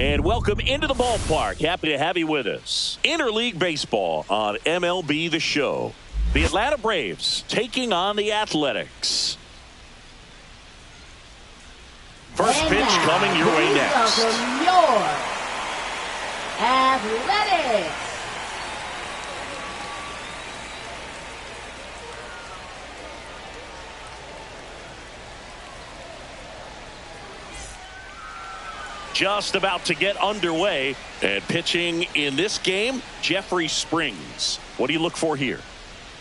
And welcome into the ballpark. Happy to have you with us. Interleague Baseball on MLB The Show. The Atlanta Braves taking on the Athletics. First pitch coming your way next. Welcome your Athletics. Just about to get underway, and pitching in this game, Jeffrey Springs. What do you look for here?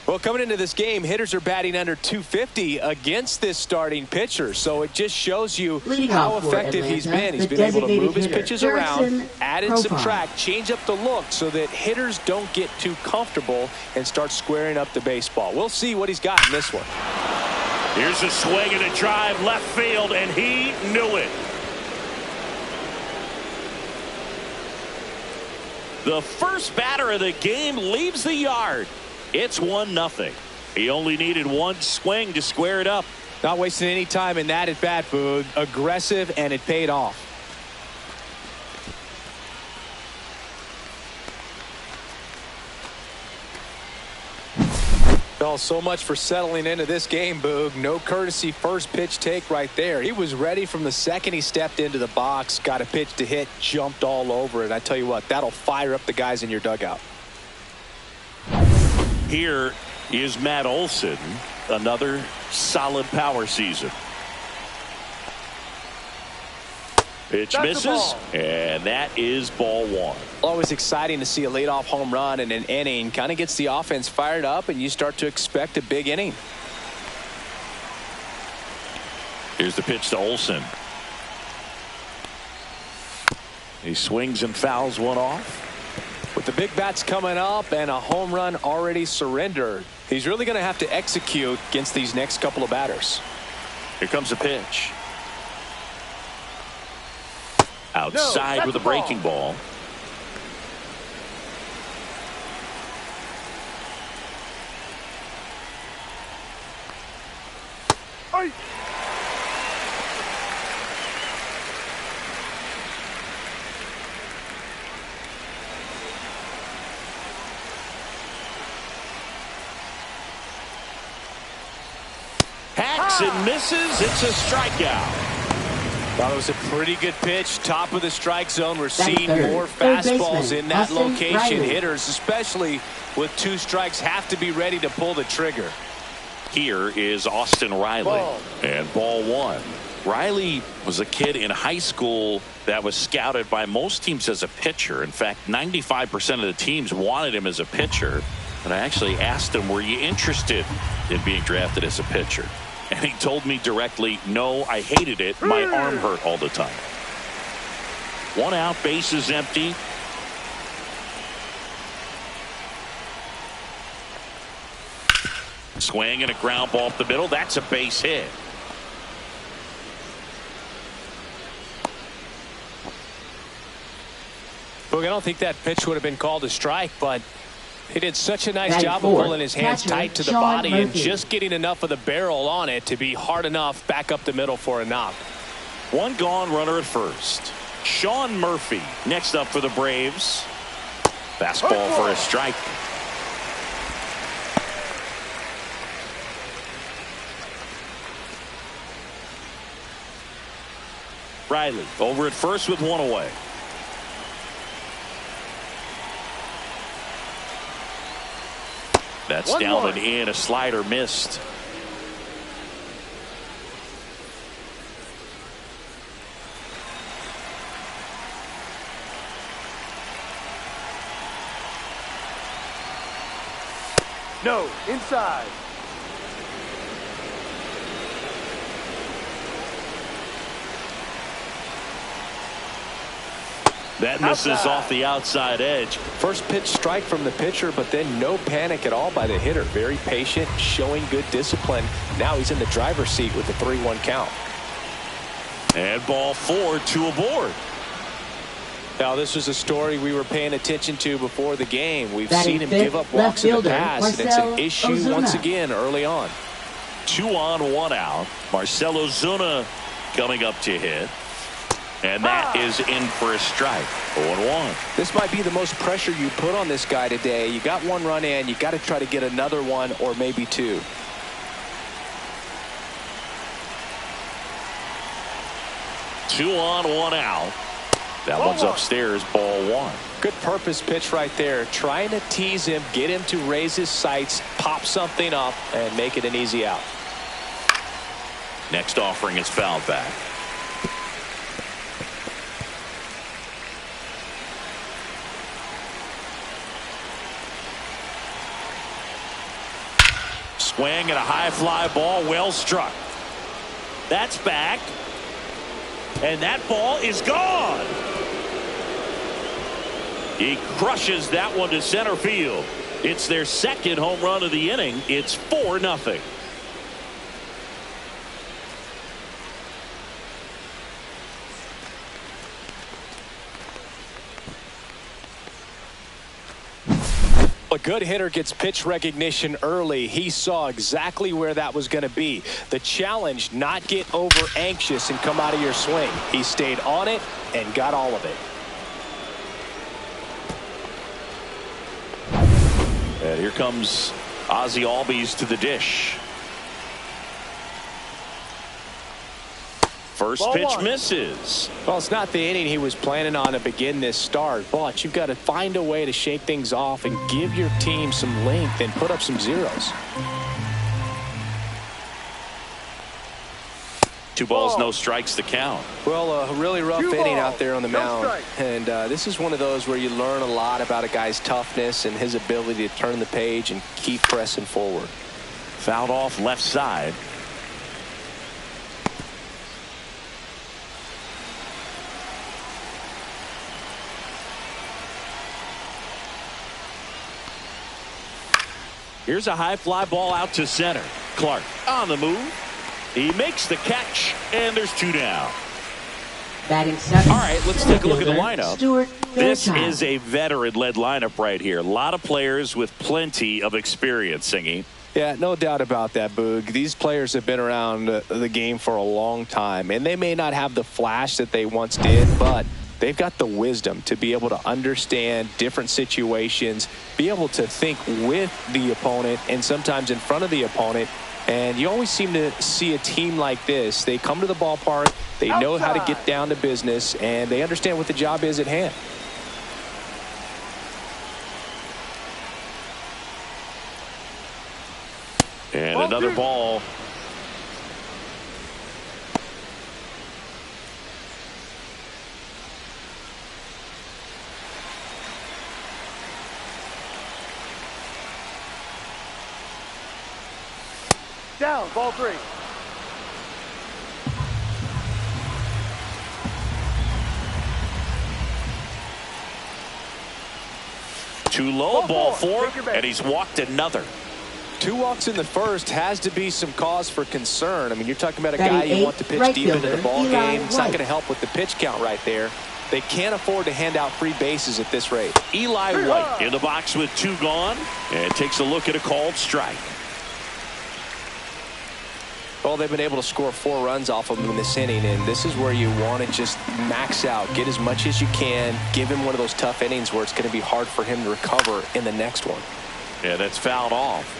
Well, coming into this game, hitters are batting under 250 against this starting pitcher, so it just shows you how effective he's been. He's been able to move his pitches around, add and subtract, change up the look so that hitters don't get too comfortable and start squaring up the baseball. We'll see what he's got in this one. Here's a swing and a drive left field, and he knew it. The first batter of the game leaves the yard. It's 1-0. He only needed one swing to square it up. Not wasting any time in that at bat, Boog. Aggressive, and it paid off. Well, so much for settling into this game, Boog. No courtesy first pitch take right there. He was ready from the second he stepped into the box, got a pitch to hit, jumped all over it. I tell you what, that'll fire up the guys in your dugout. Here is Matt Olson, another solid power season. Pitch misses, and that is ball one. Always exciting to see a leadoff home run in an inning. Kind of gets the offense fired up, and you start to expect a big inning. Here's the pitch to Olson. He swings and fouls one off. With the big bats coming up and a home run already surrendered, he's really going to have to execute against these next couple of batters. Here comes a pitch. Outside with a breaking ball. Hacks and misses. It's a strikeout. Well, it was a pretty good pitch. Top of the strike zone. We're seeing more fastballs in that location. Hitters, especially with two strikes, have to be ready to pull the trigger. Here is Austin Riley. And ball one. Riley was a kid in high school that was scouted by most teams as a pitcher. In fact, 95% of the teams wanted him as a pitcher. And I actually asked him, were you interested in being drafted as a pitcher? And he told me directly, no, I hated it. My arm hurt all the time. One out, base is empty. Swing and a ground ball up the middle. That's a base hit. Look, I don't think that pitch would have been called a strike, but he did such a nice job of pulling his hands tight to the body and just getting enough of the barrel on it to be hard enough back up the middle for a knock. One gone, runner at first. Sean Murphy next up for the Braves. Fastball for a strike. Riley over at first with one away. That's down and in. A slider missed. No, inside. That misses off the outside edge. First pitch strike from the pitcher, but then no panic at all by the hitter. Very patient, showing good discipline. Now he's in the driver's seat with the 3-1 count. And ball four, two aboard. Now, this was a story we were paying attention to before the game. We've seen him give up walks in the past, and it's an issue once again early on. 2 on, 1 out. Marcell Ozuna coming up to hit. And that is in for a strike. 0-1. This might be the most pressure you put on this guy today. You got one run in. You got to try to get another one or maybe two. Two on, one out. That one's upstairs, ball one. Good purpose pitch right there. Trying to tease him, get him to raise his sights, pop something up, and make it an easy out. Next offering is fouled back. Swing and a high fly ball, well struck. That's back. And that ball is gone. He crushes that one to center field. It's their second home run of the inning. It's 4-0. A good hitter gets pitch recognition early. He saw exactly where that was going to be. The challenge, not get over anxious and come out of your swing. He stayed on it and got all of it. And here comes Ozzie Albies to the dish. First pitch misses. Well, it's not the inning he was planning on to begin this start, but you've got to find a way to shake things off and give your team some length and put up some zeros. 2 balls, no strikes to count. Well, a really rough inning out there on the mound. And this is one of those where you learn a lot about a guy's toughness and his ability to turn the page and keep pressing forward. Fouled off left side. Here's a high fly ball out to center. Clark on the move. He makes the catch, and there's 2 down. Batting seventh. All right, let's take a look at the lineup. This Fairchild. is a veteran-led lineup right here. A lot of players with plenty of experience, Singy. Yeah, no doubt about that, Boog. These players have been around the game for a long time, and they may not have the flash that they once did, but they've got the wisdom to be able to understand different situations, be able to think with the opponent and sometimes in front of the opponent. And you always seem to see a team like this. They come to the ballpark, they know how to get down to business, and they understand what the job is at hand. And another ball. Down, ball 3. Too low, ball 4, and he's walked another. 2 walks in the first has to be some cause for concern. I mean, you're talking about a guy you want to pitch deep into the ball game. It's not going to help with the pitch count right there. They can't afford to hand out free bases at this rate. Eli White in the box with 2 gone, and takes a look at a called strike. Well, they've been able to score 4 runs off of him in this inning, and this is where you want to just max out, get as much as you can, give him one of those tough innings where it's going to be hard for him to recover in the next one. Yeah, that's fouled off.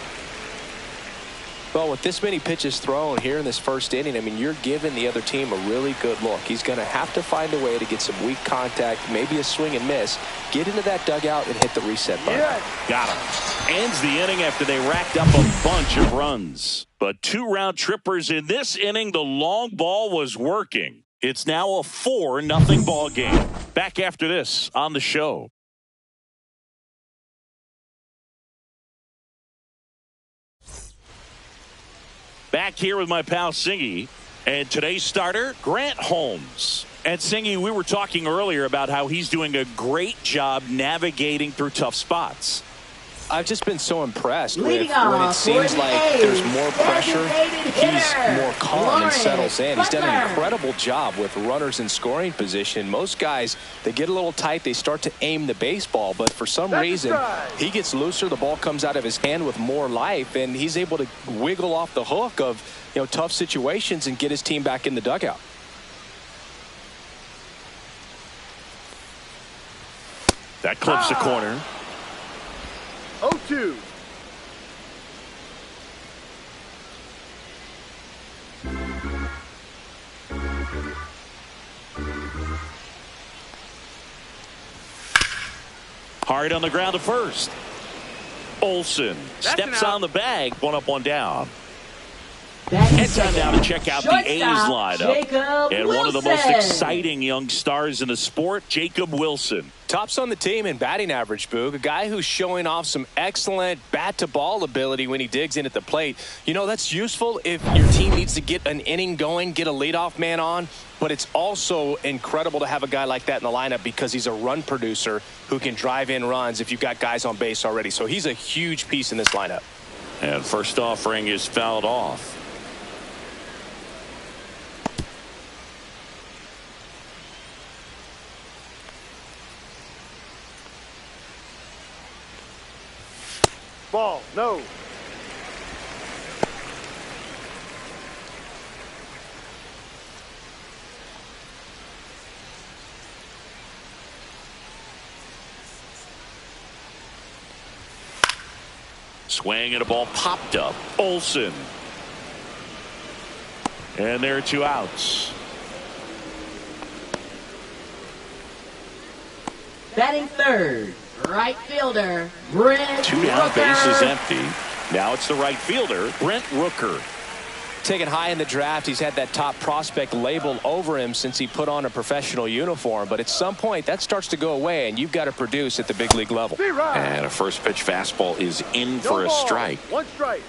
Well, with this many pitches thrown here in this first inning, I mean, you're giving the other team a really good look. He's going to have to find a way to get some weak contact, maybe a swing and miss, get into that dugout and hit the reset button. Got him. Ends the inning after they racked up a bunch of runs. But 2 round trippers in this inning. The long ball was working. It's now a 4-0 ball game. Back after this on the show. Back here with my pal Singy, and today's starter, Grant Holmes. And Singy, we were talking earlier about how he's doing a great job navigating through tough spots. I've just been so impressed with when it seems like there's more pressure, he's more calm and settles in. He's done an incredible job with runners in scoring position. Most guys, they get a little tight, they start to aim the baseball, but for some reason, he gets looser, the ball comes out of his hand with more life, and he's able to wiggle off the hook of, tough situations and get his team back in the dugout. That clips the corner. 0-2. Hard on the ground to first. Olsen steps on the bag. One up, one down. And time now to check out the A's lineup. And one of the most exciting young stars in the sport, Jacob Wilson. Tops on the team in batting average, Boog. A guy who's showing off some excellent bat-to-ball ability when he digs in at the plate. You know, that's useful if your team needs to get an inning going, get a leadoff man on. But it's also incredible to have a guy like that in the lineup because he's a run producer who can drive in runs if you've got guys on base already. So he's a huge piece in this lineup. And first offering is fouled off. Ball, no. Swing and a ball popped up. Olsen. And there are 2 outs. Batting third, right fielder, Brent 2 down, Rooker. base is empty. Now it's the right fielder, Brent Rooker. Taken high in the draft, he's had that top prospect label over him since he put on a professional uniform. But at some point, that starts to go away, and you've got to produce at the big league level. And a first pitch fastball is in for a strike. 1 strike.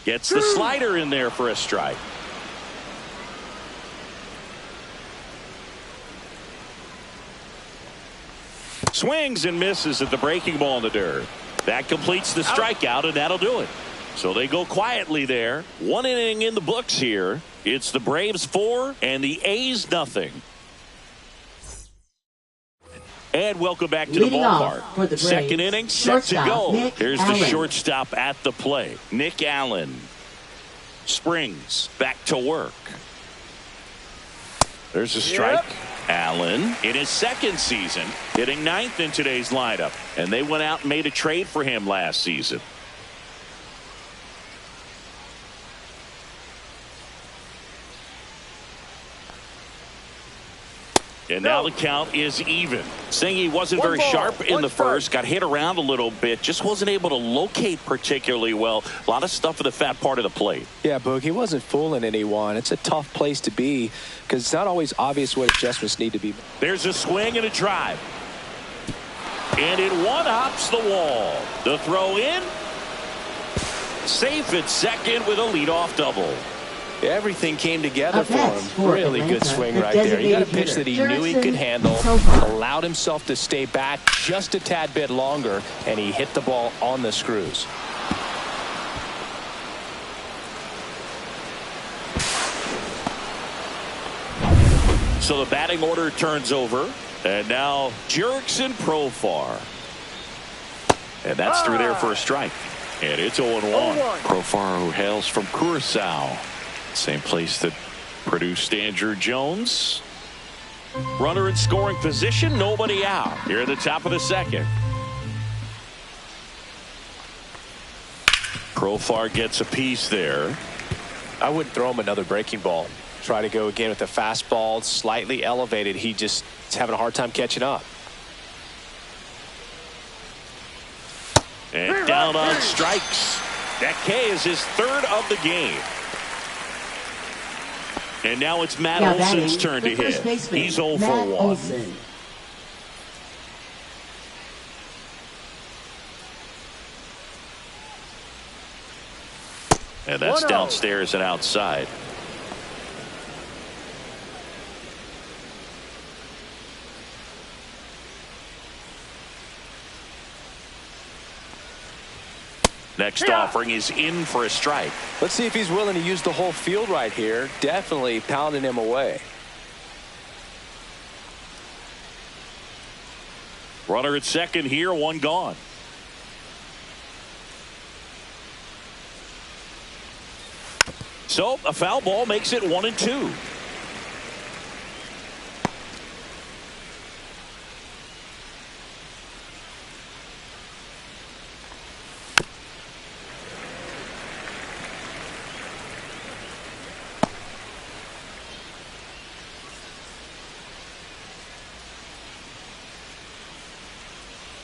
Gets the slider in there for a strike. Swings and misses at the breaking ball in the dirt. That completes the strikeout, and that'll do it. So they go quietly there. 1 inning in the books here. It's the Braves 4 and the A's nothing. And welcome back to the ballpark. Second inning, set to go. Here's the shortstop at the plate. Nick Allen. Springs back to work. There's a strike. Allen in his second season, hitting 9th in today's lineup. And they went out and made a trade for him last season. And now the count is even. Singy wasn't very sharp in the first. Got hit around a little bit. Just wasn't able to locate particularly well. A lot of stuff at the fat part of the plate. Yeah, Boog, he wasn't fooling anyone. It's a tough place to be because it's not always obvious what adjustments need to be. There's a swing and a drive. And it one-hops the wall. The throw in. Safe at second with a leadoff double. Everything came together for him. Really good swing right there. He got a pitch that he knew he could handle, allowed himself to stay back just a tad bit longer, and he hit the ball on the screws. So the batting order turns over, and now Jurickson Profar. And that's through there for a strike. And it's 0-1. Profar, who hails from Curacao. Same place that produced Andrew Jones. Runner in scoring position, nobody out. Here at the top of the second. Profar gets a piece there. I wouldn't throw him another breaking ball. Try to go again with the fastball, slightly elevated. He just is having a hard time catching up. And down on strikes. That K is his 3rd of the game. And now it's Matt Olson's turn to hit. He's 0 for 1. And that's downstairs and outside. Next offering is in for a strike. Let's see if he's willing to use the whole field right here. Definitely pounding him away. Runner at second here, 1 gone. So a foul ball makes it 1-2.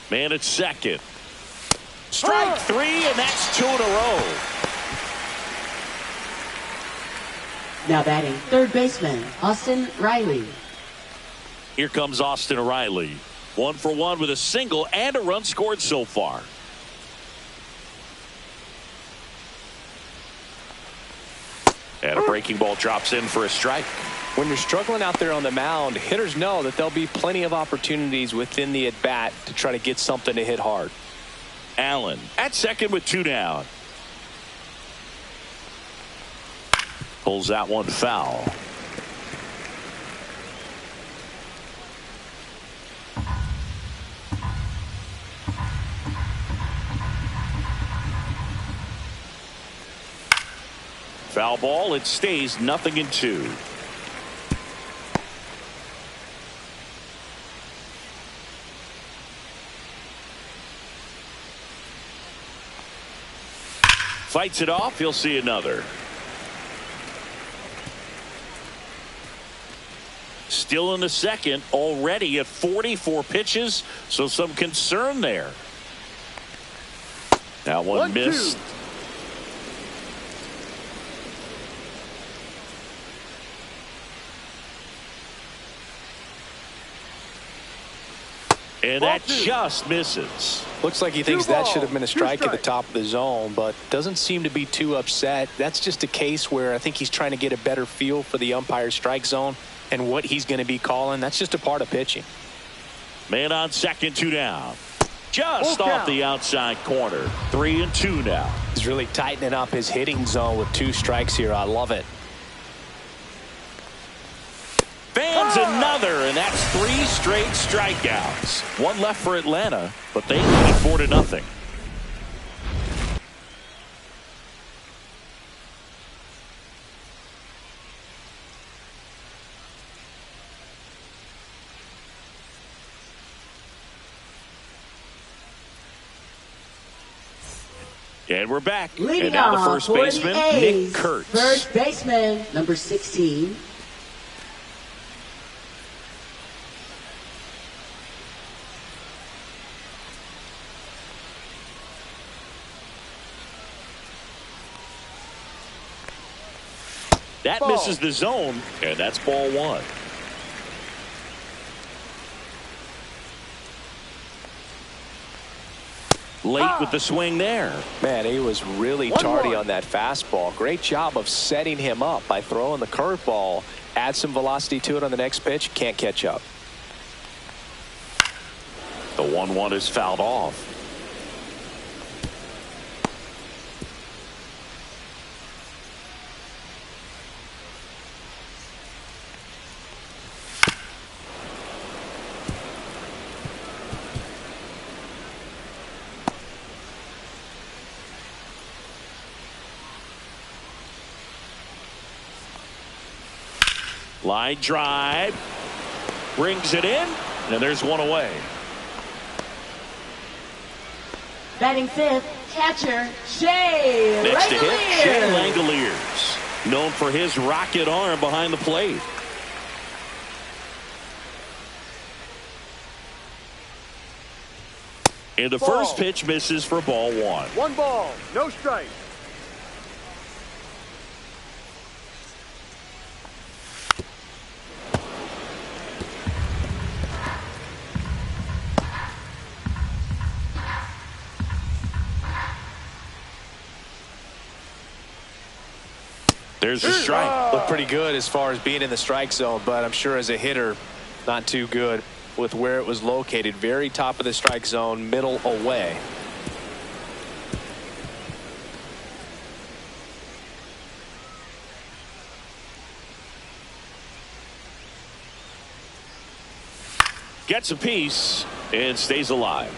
Man at second. Strike three, and that's 2 in a row. Now batting third baseman, Austin Riley. Here comes Austin Riley. 1 for 1 with a single and a run scored so far. And a breaking ball drops in for a strike. When you're struggling out there on the mound, hitters know that there'll be plenty of opportunities within the at-bat to try to get something to hit hard. Allen at second with 2 down. Pulls out one foul. Foul ball. It stays 0-2. Fights it off. He'll see another. Still in the second, already at 44 pitches, so some concern there. That one missed. And that just misses. Looks like he thinks that should have been a strike at the top of the zone, but doesn't seem to be too upset. That's just a case where I think he's trying to get a better feel for the umpire's strike zone and what he's going to be calling. That's just a part of pitching. Man on second, 2 down. Just off the outside corner. 3-2 now. He's really tightening up his hitting zone with 2 strikes here. I love it. Fans another, and that's 3 straight strikeouts. 1 left for Atlanta, but they lead it 4-0. And we're back. Leading and now the off first for baseman, the A's, Nick Kurtz. First baseman, number 16. That misses the zone, and that's ball 1. Late with the swing there. Man, he was really tardy on that fastball. Great job of setting him up by throwing the curveball. Add some velocity to it on the next pitch. Can't catch up. The 1-1 is fouled off. Line drive, brings it in, and there's one away. Batting fifth, catcher, Shea Next to hit, Langoliers. Shea Langoliers, known for his rocket arm behind the plate. And the first pitch misses for ball 1. 1 ball, no strike. There's a strike. Looked pretty good as far as being in the strike zone, but I'm sure as a hitter, not too good with where it was located. Very top of the strike zone, middle away. Gets a piece and stays alive.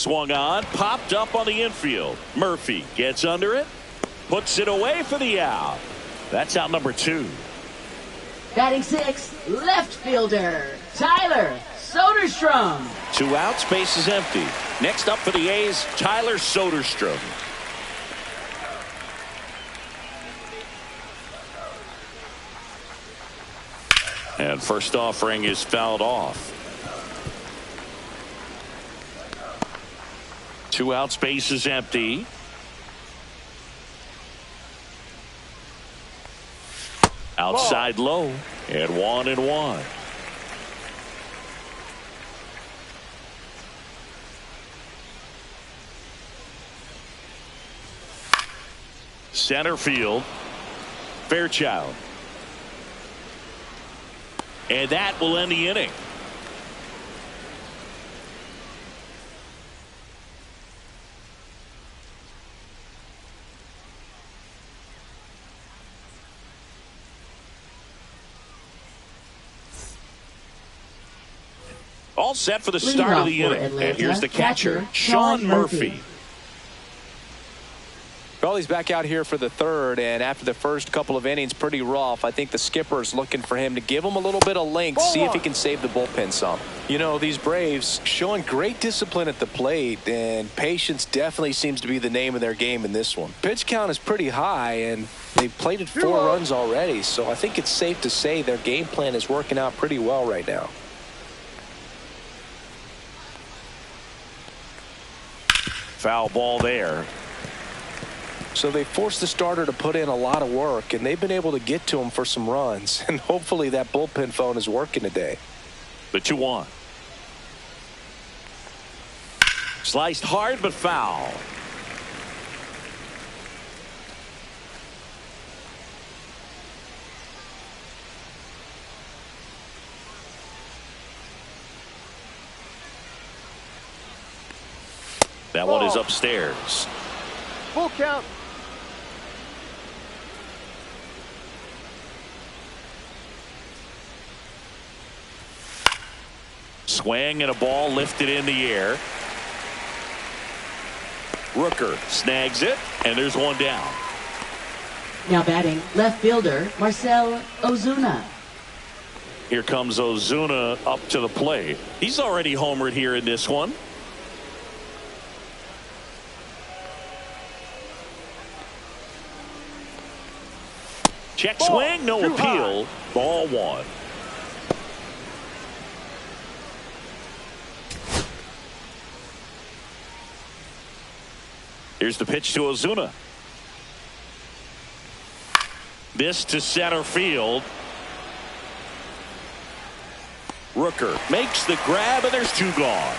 Swung on, popped up on the infield. Murphy gets under it, puts it away for the out. That's out number 2. Batting 6, left fielder, Tyler Soderstrom. 2 outs, base is empty. Next up for the A's, Tyler Soderstrom. And first offering is fouled off. 2 outs, base is empty. Outside low, and 1-1. Center field, Fairchild. And that will end the inning. All set for the start of the inning. And here's the catcher, Sean Murphy. Well, he's back out here for the third, and after the first couple of innings, pretty rough. I think the skipper is looking for him to give him a little bit of length, see if he can save the bullpen some. You know, these Braves showing great discipline at the plate, and patience definitely seems to be the name of their game in this one. Pitch count is pretty high, and they've plated 4 runs already, so I think it's safe to say their game plan is working out pretty well right now. Foul ball there. So they forced the starter to put in a lot of work, and they've been able to get to him for some runs. And hopefully that bullpen phone is working today. The 2-1. Sliced hard but foul. That one is upstairs. Full count. Swing and a ball lifted in the air. Rooker snags it, and there's one down. Now batting, left fielder, Marcell Ozuna. Here comes Ozuna up to the plate. He's already homered here in this one. Check swing, no appeal. Ball 1. Here's the pitch to Ozuna. This to center field. Rooker makes the grab, and there's 2 gone.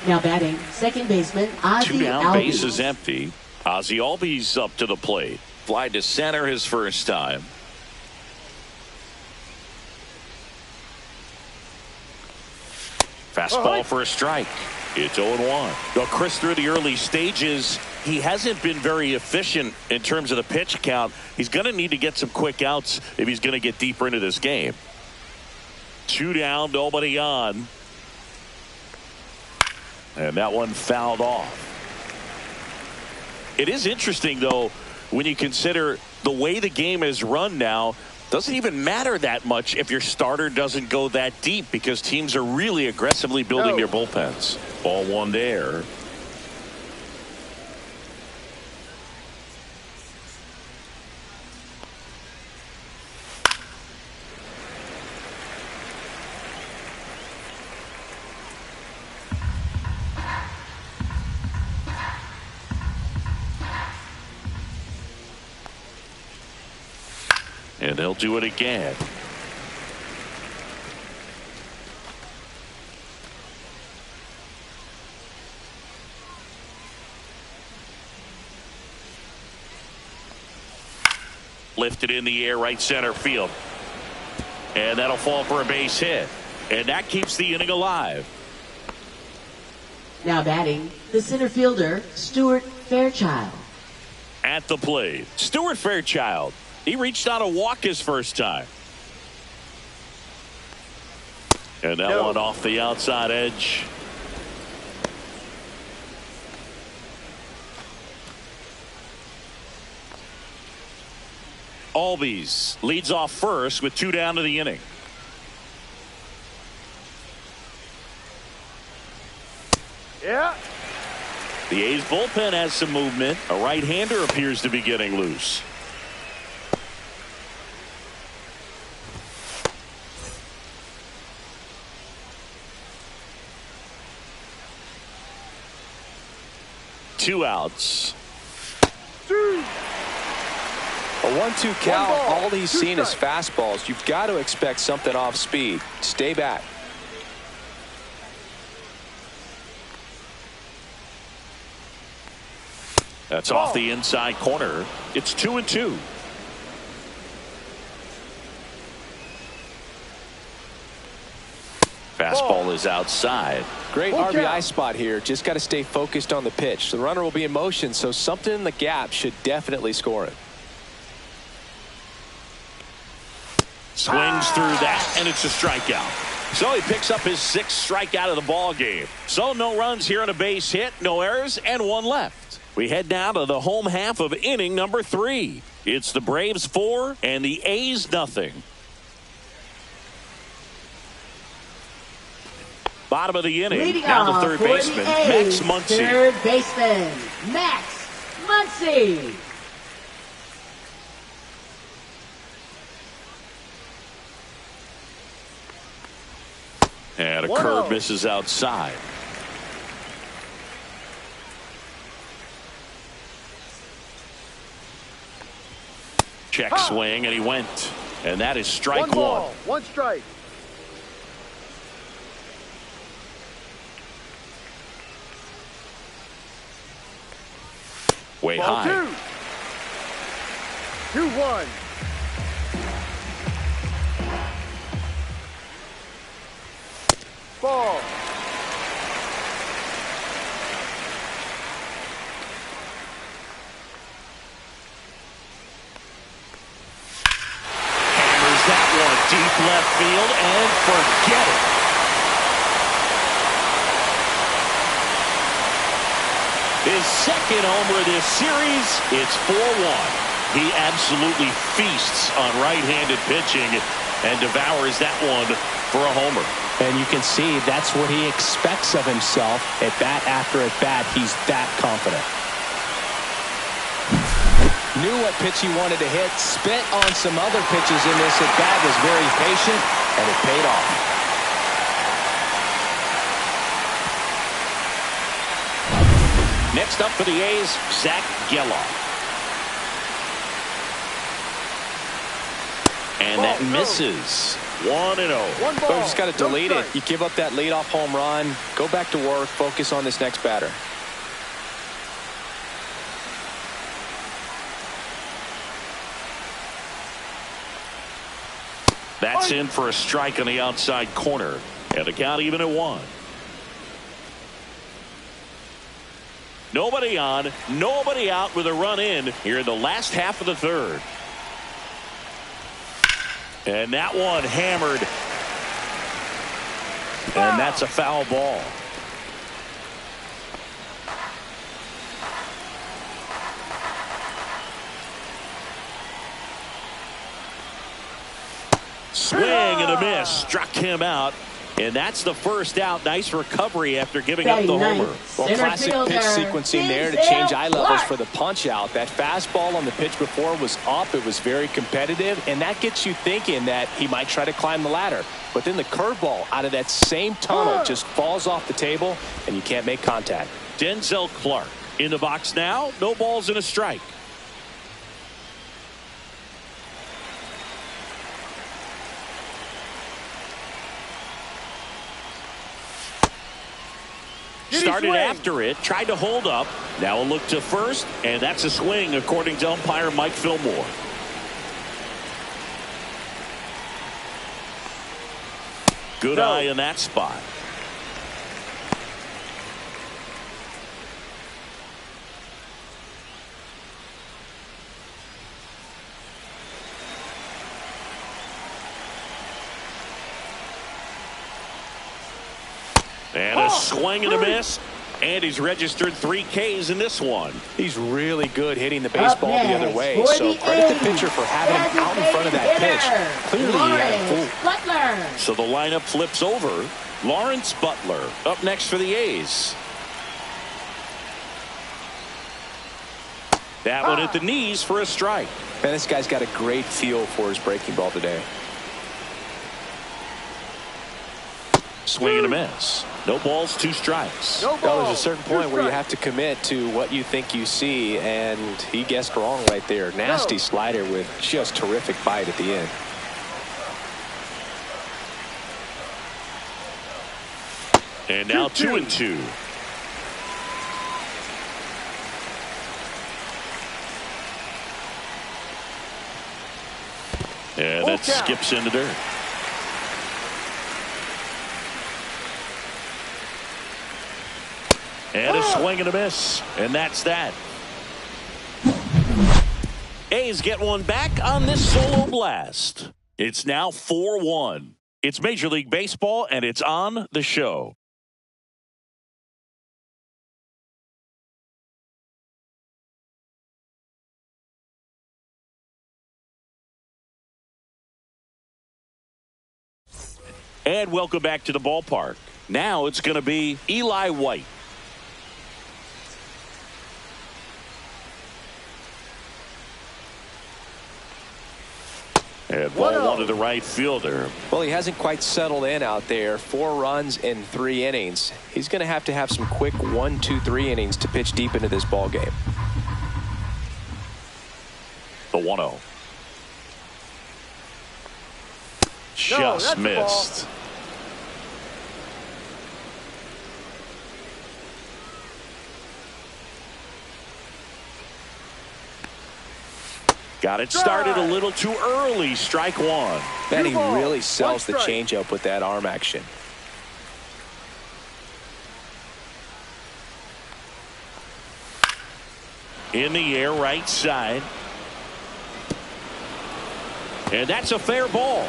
Now batting, second baseman, Ozzy 2 down, Albies. base is empty. Ozzy Albies up to the plate. Fly to center his first time. Fastball for a strike. It's 0-1. Well, Chris, through the early stages, he hasn't been very efficient in terms of the pitch count. He's going to need to get some quick outs if he's going to get deeper into this game. 2 down, nobody on. And that one fouled off. It is interesting, though, when you consider the way the game is run now. Doesn't even matter that much if your starter doesn't go that deep, because teams are really aggressively building their bullpens. Ball 1 there. And they'll do it again. Lifted in the air, right center field. And that'll fall for a base hit. And that keeps the inning alive. Now batting, the center fielder, Stuart Fairchild. At the plate, Stuart Fairchild. He reached out a walk his first time. And that one off the outside edge. Albies leads off first with 2 down to the inning. Yeah. The A's bullpen has some movement. A right-hander appears to be getting loose. Two outs. A 1-2 count. All he's seen is fastballs. You've got to expect something off speed. Stay back. That's off the inside corner. It's 2-2. Fastball is outside. Great RBI spot here. Just got to stay focused on the pitch. The runner will be in motion, so something in the gap should definitely score it. Swings through that, and it's a strikeout. So he picks up his 6th strikeout of the ball game. So no runs here on a base hit, no errors, and 1 left. We head now to the home half of inning number 3. It's the Braves 4 and the A's nothing. Bottom of the inning. Leading down off to third for baseman, the A's, Max Muncy. Third baseman, Max Muncy. And a curve misses outside. Check swing, and he went. And that is strike 1. 1 strike. Way Ball high. 2-1. Ball. Hammers that one deep left field and forget it. His 2nd homer of this series. It's 4-1. He absolutely feasts on right-handed pitching and devours that one for a homer. And you can see that's what he expects of himself. At bat after at bat, he's that confident. Knew what pitch he wanted to hit. Spent on some other pitches in this at bat. Was very patient, and it paid off. Next up for the A's, Zach Geloff. And that misses. 1-0. So just got to delete it. You give up that leadoff home run. Go back to work. Focus on this next batter. That's in for a strike on the outside corner. And the count even at 1. Nobody on, nobody out with a run in here in the last half of the 3rd. And that one hammered. And that's a foul ball. Swing and a miss. Struck him out. And that's the first out. Nice recovery after giving up the homer. Well, classic pitch sequencing there to change eye levels for the punch out. That fastball on the pitch before was up. It was very competitive. And that gets you thinking that he might try to climb the ladder. But then the curveball out of that same tunnel just falls off the table, and you can't make contact. Denzel Clark in the box now. No balls and a strike. Started after it, tried to hold up. Now a look to first, and that's a swing according to umpire Mike Fillmore. Good eye in that spot. And a swing and a miss. And he's registered 3 Ks in this one. He's really good hitting the baseball the other way. So credit the pitcher for having him out in front of that pitch. Clearly he had a fool. So the lineup flips over. Lawrence Butler up next for the A's. That one at the knees for a strike. Man, this guy's got a great feel for his breaking ball today. Swing and a miss. No balls, 2 strikes. Well, there's a certain point where you have to commit to what you think you see, and he guessed wrong right there. Nasty slider with just terrific bite at the end. And now 2-2. And that skips into dirt. And a swing and a miss. And that's that. A's get one back on this solo blast. It's now 4-1. It's Major League Baseball, and it's on the show. And welcome back to the ballpark. Now it's going to be Eli White. And ball 1 to the right fielder. Well, he hasn't quite settled in out there. 4 runs in 3 innings. He's going to have some quick 1, 2, 3 innings to pitch deep into this ball game. The 1-0. Just missed. Got it started a little too early. Strike 1. Man, he really sells the changeup with that arm action. In the air, right side. And that's a fair ball.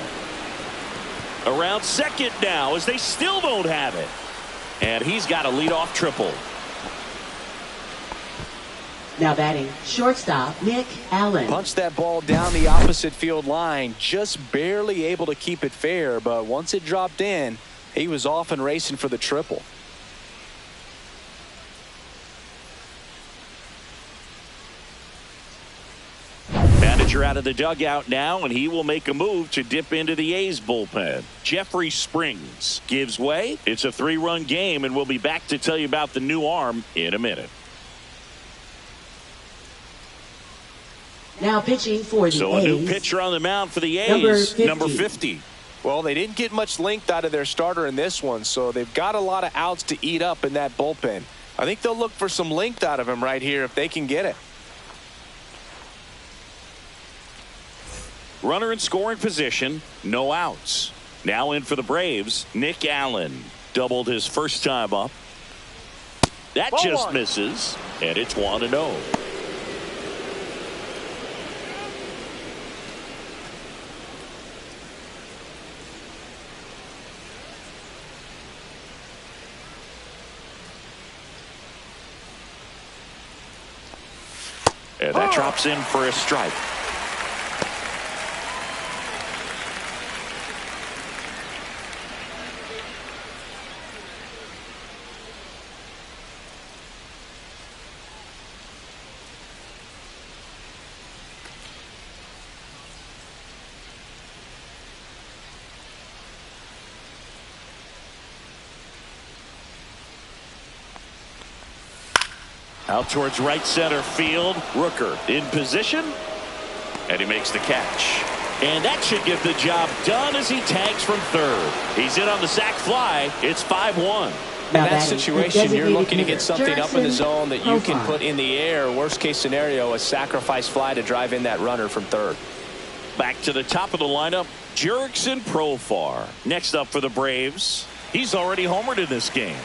Around second now as they still don't have it. And he's got a leadoff triple. Now batting, shortstop, Nick Allen. Punched that ball down the opposite field line. Just barely able to keep it fair, but once it dropped in, he was off and racing for the triple. Manager out of the dugout now, and he will make a move to dip into the A's bullpen. Jeffrey Springs gives way. It's a 3-run game, and we'll be back to tell you about the new arm in a minute. Now pitching for the A's. So a new pitcher on the mound for the A's, number 50. Well, they didn't get much length out of their starter in this one, so they've got a lot of outs to eat up in that bullpen. I think they'll look for some length out of him right here if they can get it. Runner in scoring position, no outs. Now in for the Braves, Nick Allen. Doubled his first time up. That Ball just 1. misses, and it's 1-0. And that drops in for a strike. Out towards right center field. Rooker in position. And he makes the catch. And that should get the job done as he tags from third. He's in on the sac fly. It's 5-1. In that situation, you're looking to get something up in the zone that you can put in the air. Worst case scenario, a sacrifice fly to drive in that runner from third. Back to the top of the lineup, Jurickson Profar. Next up for the Braves. He's already homered in this game.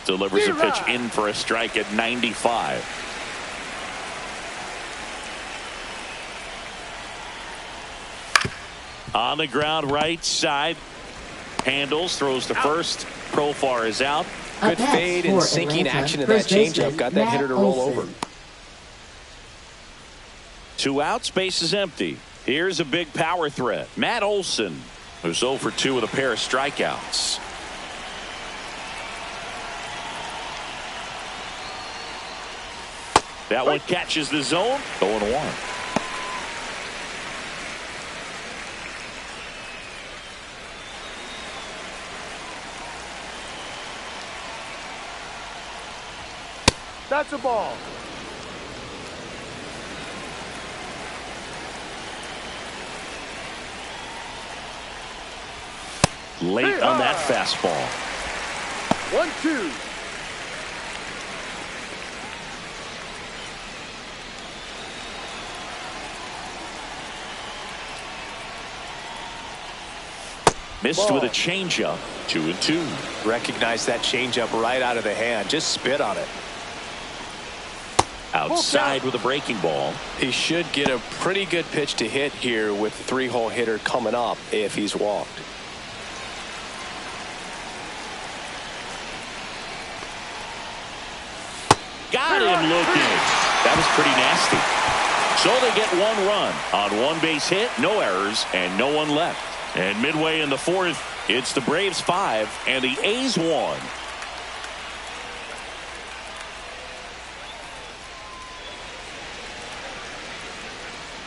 Delivers a pitch in for a strike at 95. On the ground, right side. Handles, throws to first. Profar is out. Good fade and sinking action in that changeup. Got that hitter to roll over. 2 outs, base is empty. Here's a big power threat. Matt Olson, who's 0 for 2 with a pair of strikeouts. That one catches the zone. 0-1. That's a ball. Late on that fastball. 1-2. Missed with a changeup. 2-2. Recognize that changeup right out of the hand. Just spit on it. Outside with a breaking ball. He should get a pretty good pitch to hit here with the 3-hole hitter coming up if he's walked. Got him looking. That was pretty nasty. So they get 1 run on 1 base hit, no errors, and no one left. And midway in the 4th, it's the Braves 5 and the A's 1.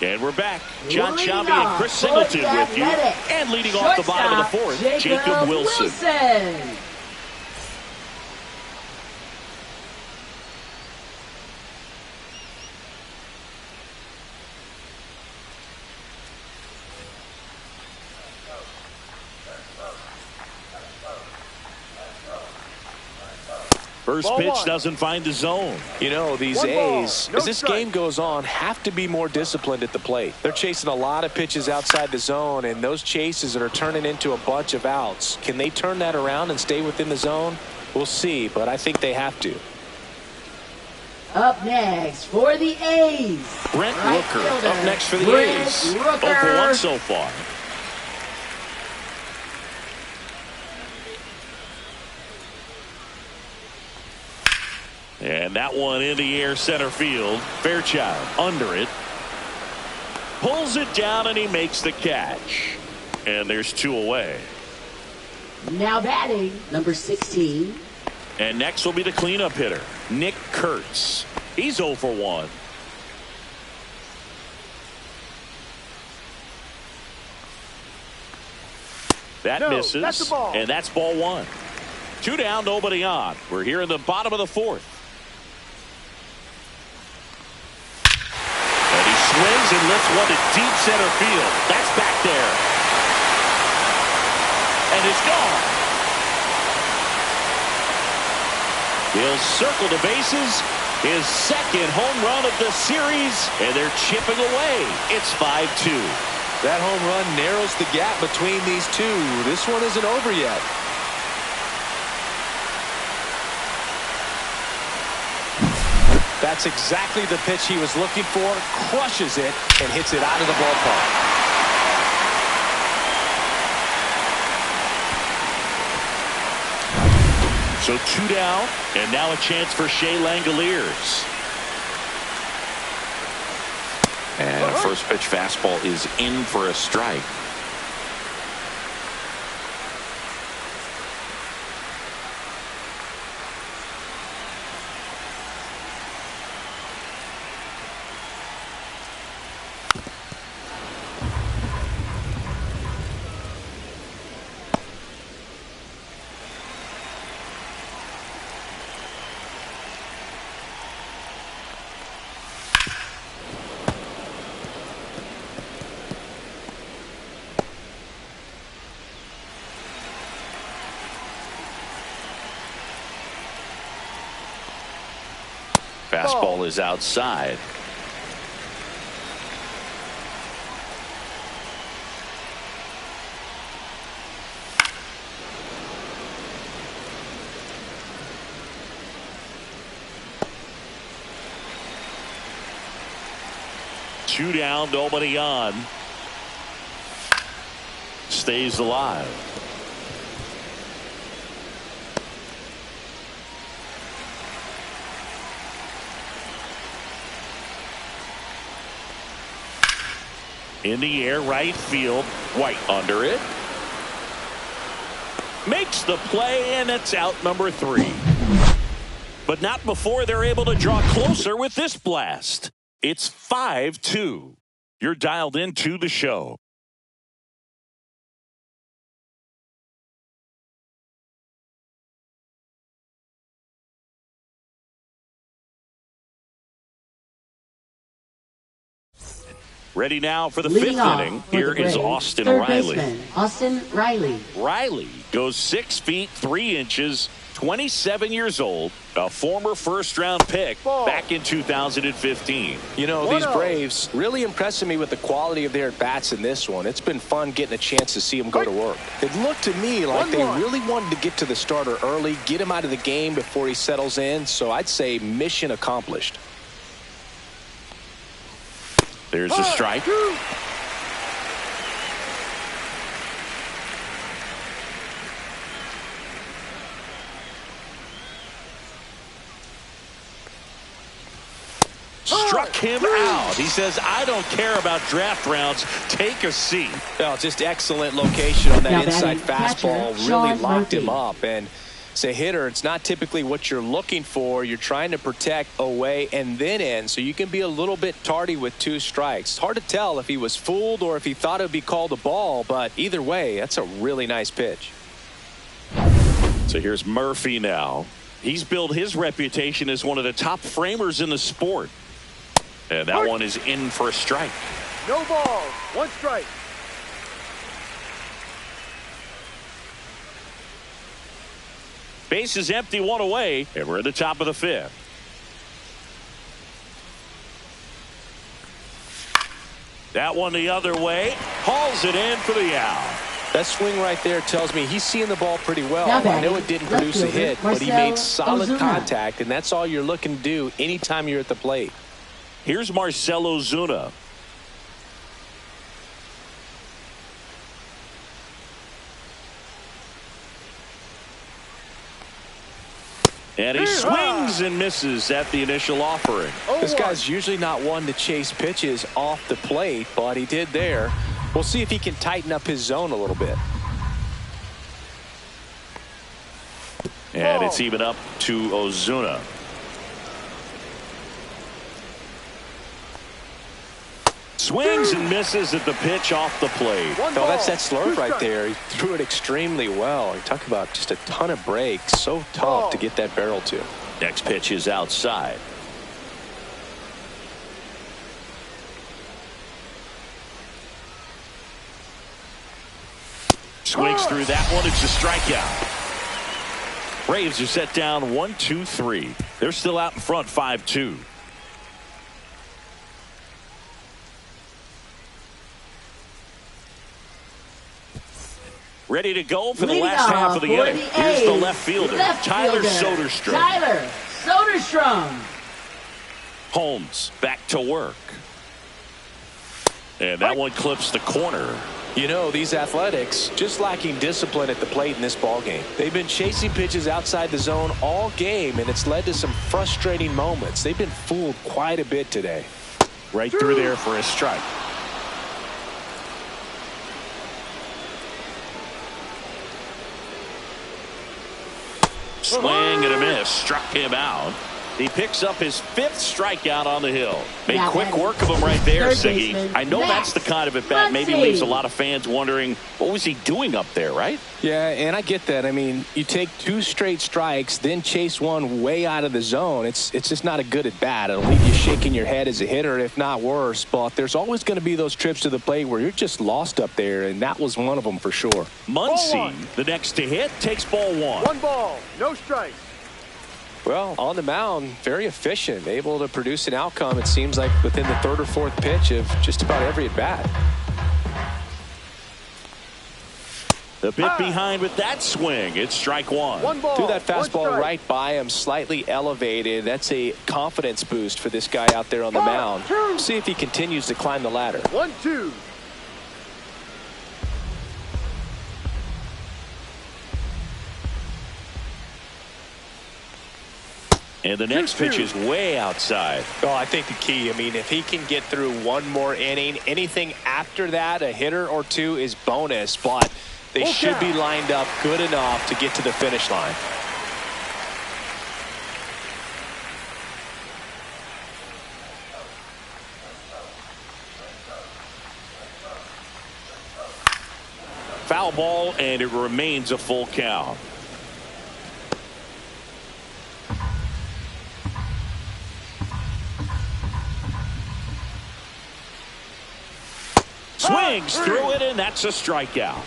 And we're back. John Chambi and Chris Singleton with you. And leading off the bottom of the 4th, Jacob Wilson. First pitch doesn't find the zone. You know, these A's, as this game goes on, have to be more disciplined at the plate. They're chasing a lot of pitches outside the zone, and those chases are turning into a bunch of outs. Can they turn that around and stay within the zone? We'll see, but I think they have to. Up next for the A's, Brent Rooker. Up next for the A's. 0 for 1 so far. And that one in the air center field. Fairchild under it. Pulls it down and he makes the catch. And there's 2 away. Now batting, number 16. And next will be the cleanup hitter, Nick Kurtz. He's 0 for 1. That misses. That's a ball. And that's ball 1. 2 down, nobody on. We're here in the bottom of the 4th. And he swings and lifts one to deep center field. That's back there. And it's gone. He'll circle the bases. His 2nd home run of the series. And they're chipping away. It's 5-2. That home run narrows the gap between these two. This one isn't over yet. That's exactly the pitch he was looking for. Crushes it and hits it out of the ballpark. So 2 down, and now a chance for Shea Langoliers. And a first pitch fastball is in for a strike. Fastball is outside. Two down, nobody on. stays alive. In the air, right field. White under it. Makes the play, and it's out number 3. But not before they're able to draw closer with this blast. It's 5-2. You're dialed into the show. Ready now for the Leading 5th inning. Here is Austin Riley. Baseman, Austin Riley. Riley goes 6 feet 3 inches, 27 years old, a former first-round pick back in 2015. You know, these Braves really impressing me with the quality of their at-bats in this one. It's been fun getting a chance to see them go to work. It looked to me like they really wanted to get to the starter early, get him out of the game before he settles in, so I'd say mission accomplished. There's a strike. Struck him out. He says, I don't care about draft rounds. Take a seat. Oh, just excellent location on that Now inside fastball. Really locked him Murphy. up. And as a hitter, it's not typically what you're looking for. You're trying to protect away and then in, so you can be a little bit tardy with 2 strikes. It's hard to tell if he was fooled or if he thought it would be called a ball, but either way, that's a really nice pitch. So here's Murphy now. He's built his reputation as one of the top framers in the sport. And that one is in for a strike. No ball. 1 strike. Base is empty, 1 away, and we're at the top of the 5th. That one the other way. Hauls it in for the out. That swing right there tells me he's seeing the ball pretty well. Now I know it didn't produce a hit, but he made solid contact, and that's all you're looking to do anytime you're at the plate. Here's Marcell Ozuna. And he swings and misses at the initial offering. This guy's usually not one to chase pitches off the plate, but he did there. We'll see if he can tighten up his zone a little bit. And it's even up to Ozuna. Swings and misses at the pitch off the plate. Oh, that's that slurve right there. He threw it extremely well. You talk about just a ton of breaks. So tough to get that barrel to. Next pitch is outside. Swings through that one. It's a strikeout. Braves are set down 1-2-3. They're still out in front 5-2. Ready to go for the last half of the inning. Here's the left fielder, Tyler Soderstrom. Tyler Soderstrom. Holmes back to work. And that one clips the corner. You know, these Athletics just lacking discipline at the plate in this ball game. They've been chasing pitches outside the zone all game, and it's led to some frustrating moments. They've been fooled quite a bit today. Right through there for a strike. Swing and a miss. Struck him out. He picks up his 5th strikeout on the hill. Made quick work of him right there, Siggy. I know that's the kind of at-bat maybe leaves a lot of fans wondering, what was he doing up there, right? Yeah, and I get that. I mean, you take 2 straight strikes, then chase one way out of the zone. It's just not a good at-bat. It'll leave you shaking your head as a hitter, if not worse. But there's always going to be those trips to the plate where you're just lost up there, and that was one of them for sure. Muncy, the next to hit, takes ball 1. 1 ball, no strikes. Well, on the mound, very efficient, able to produce an outcome, it seems like, within the 3rd or 4th pitch of just about every at-bat. The bit behind with that swing. It's strike 1. 1 ball, threw that fastball right by him, slightly elevated. That's a confidence boost for this guy out there on the mound. See if he continues to climb the ladder. 1-2. And the next pitch is way outside. Well, I think the key, I mean, if he can get through one more inning, anything after that, a hitter or two is bonus, but they should be lined up good enough to get to the finish line. Foul ball, and it remains a full count. Swings through it, and that's a strikeout.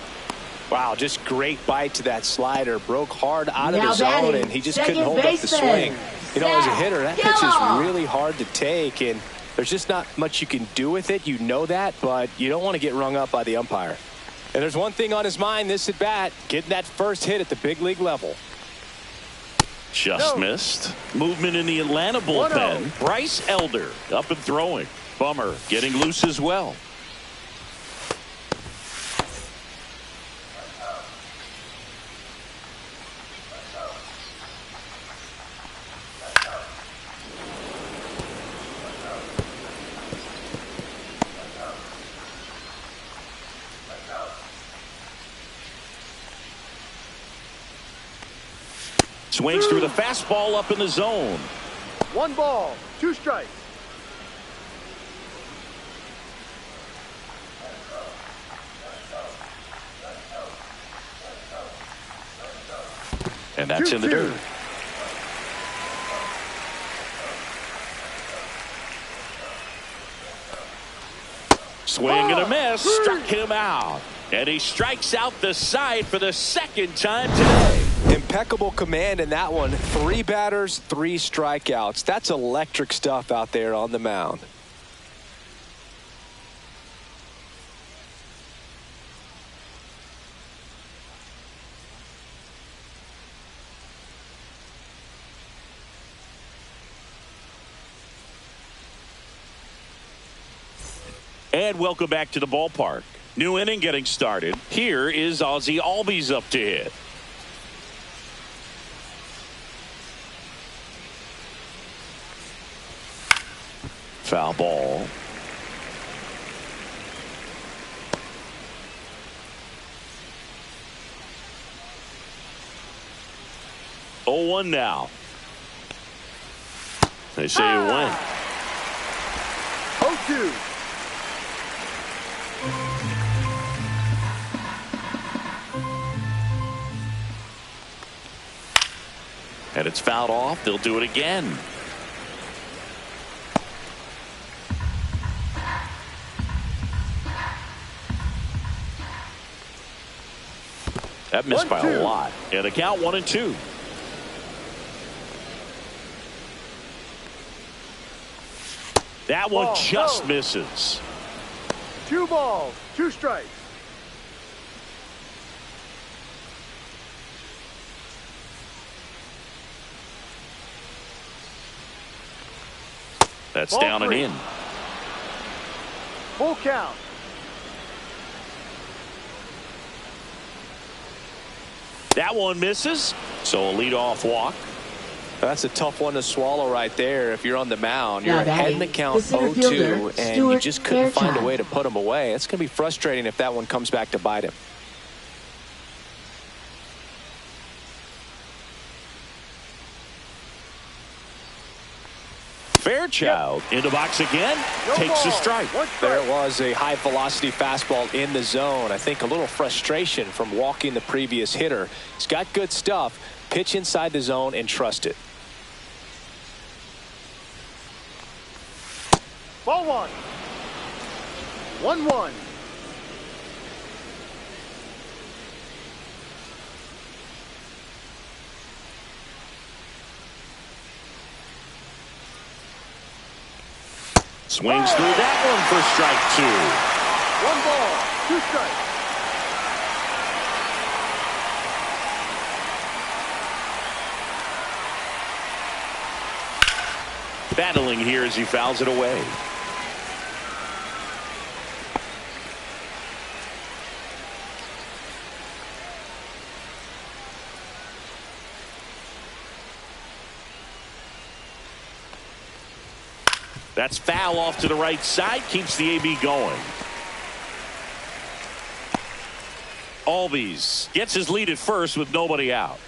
Wow, just great bite to that slider. Broke hard out of the zone, and he just couldn't hold up the swing. You know, as a hitter, that pitch is really hard to take, and there's just not much you can do with it. You know that, but you don't want to get rung up by the umpire. And there's one thing on his mind this at bat, getting that first hit at the big league level. Just missed. Movement in the Atlanta bullpen. Bryce Elder up and throwing. Bummer getting loose as well. Swings through the fastball up in the zone. 1 ball, 2 strikes. And that's in the dirt. Swing and a miss. Struck him out. And he strikes out the side for the second time today. Impeccable command in that one. 3 batters, 3 strikeouts. That's electric stuff out there on the mound. And welcome back to the ballpark. New inning getting started. Here is Ozzie Albies up to hit. Foul ball. Oh, 1 now. They say it went. 0-2. And it's fouled off. They'll do it again. That missed by a lot. And the count 1-2. That one just misses. 2 balls, 2 strikes. That's Ball down 3. and in. Full count. That one misses. So a leadoff walk. That's a tough one to swallow right there. If you're on the mound, you're ahead in the count 0-2, and you just couldn't find a way to put him away. It's going to be frustrating if that one comes back to bite him. Fairchild in the box again. Takes a strike. There was a high velocity fastball in the zone. I think a little frustration from walking the previous hitter. He's got good stuff. Pitch inside the zone and trust it. Ball 1. 1-1. Swings through that one for strike 2. 1 ball, 2 strikes. Battling here as he fouls it away. That's foul off to the right side. Keeps the AB going. Albies gets his lead at first with nobody out.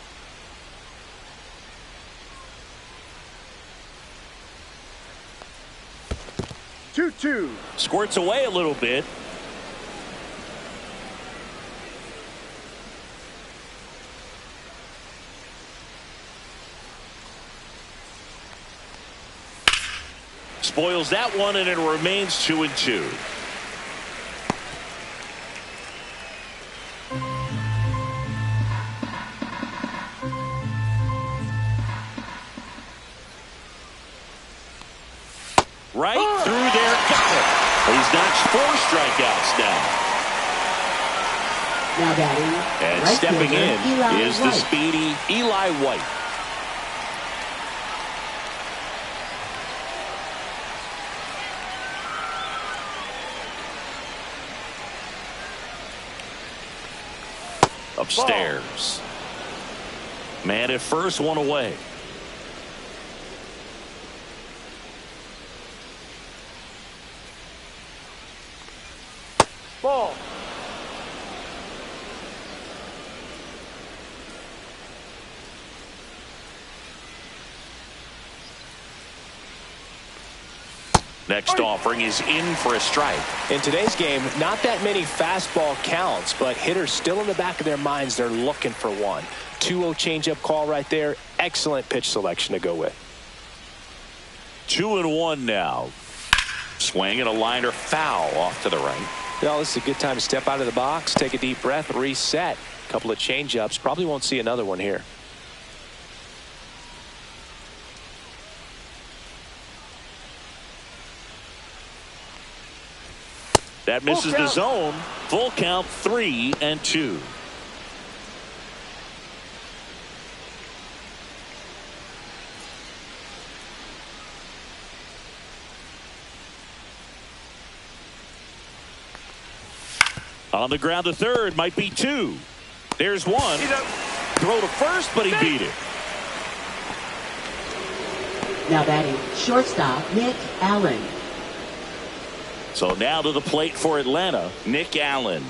Two. Squirts away a little bit. Spoils that one, and it remains 2-2. Right through there, got it. He's notched 4 strikeouts now. Now batting. And Right stepping fielder, in Eli is the White. speedy Eli White. Upstairs. Man at first, one away. Ball. Next offering is in for a strike. In today's game, not that many fastball counts, but hitters still in the back of their minds, they're looking for one. 2-0 changeup call right there. Excellent pitch selection to go with. 2-1 now. Swing and a liner foul off to the right. Well, this is a good time to step out of the box, take a deep breath, reset. A couple of changeups. Probably won't see another one here. That misses the zone. Full count, 3-2. On the ground to third, might be 2. There's 1. Throw to first, but he beat it. Now batting. Shortstop, Nick Allen. So now to the plate for Atlanta, Nick Allen.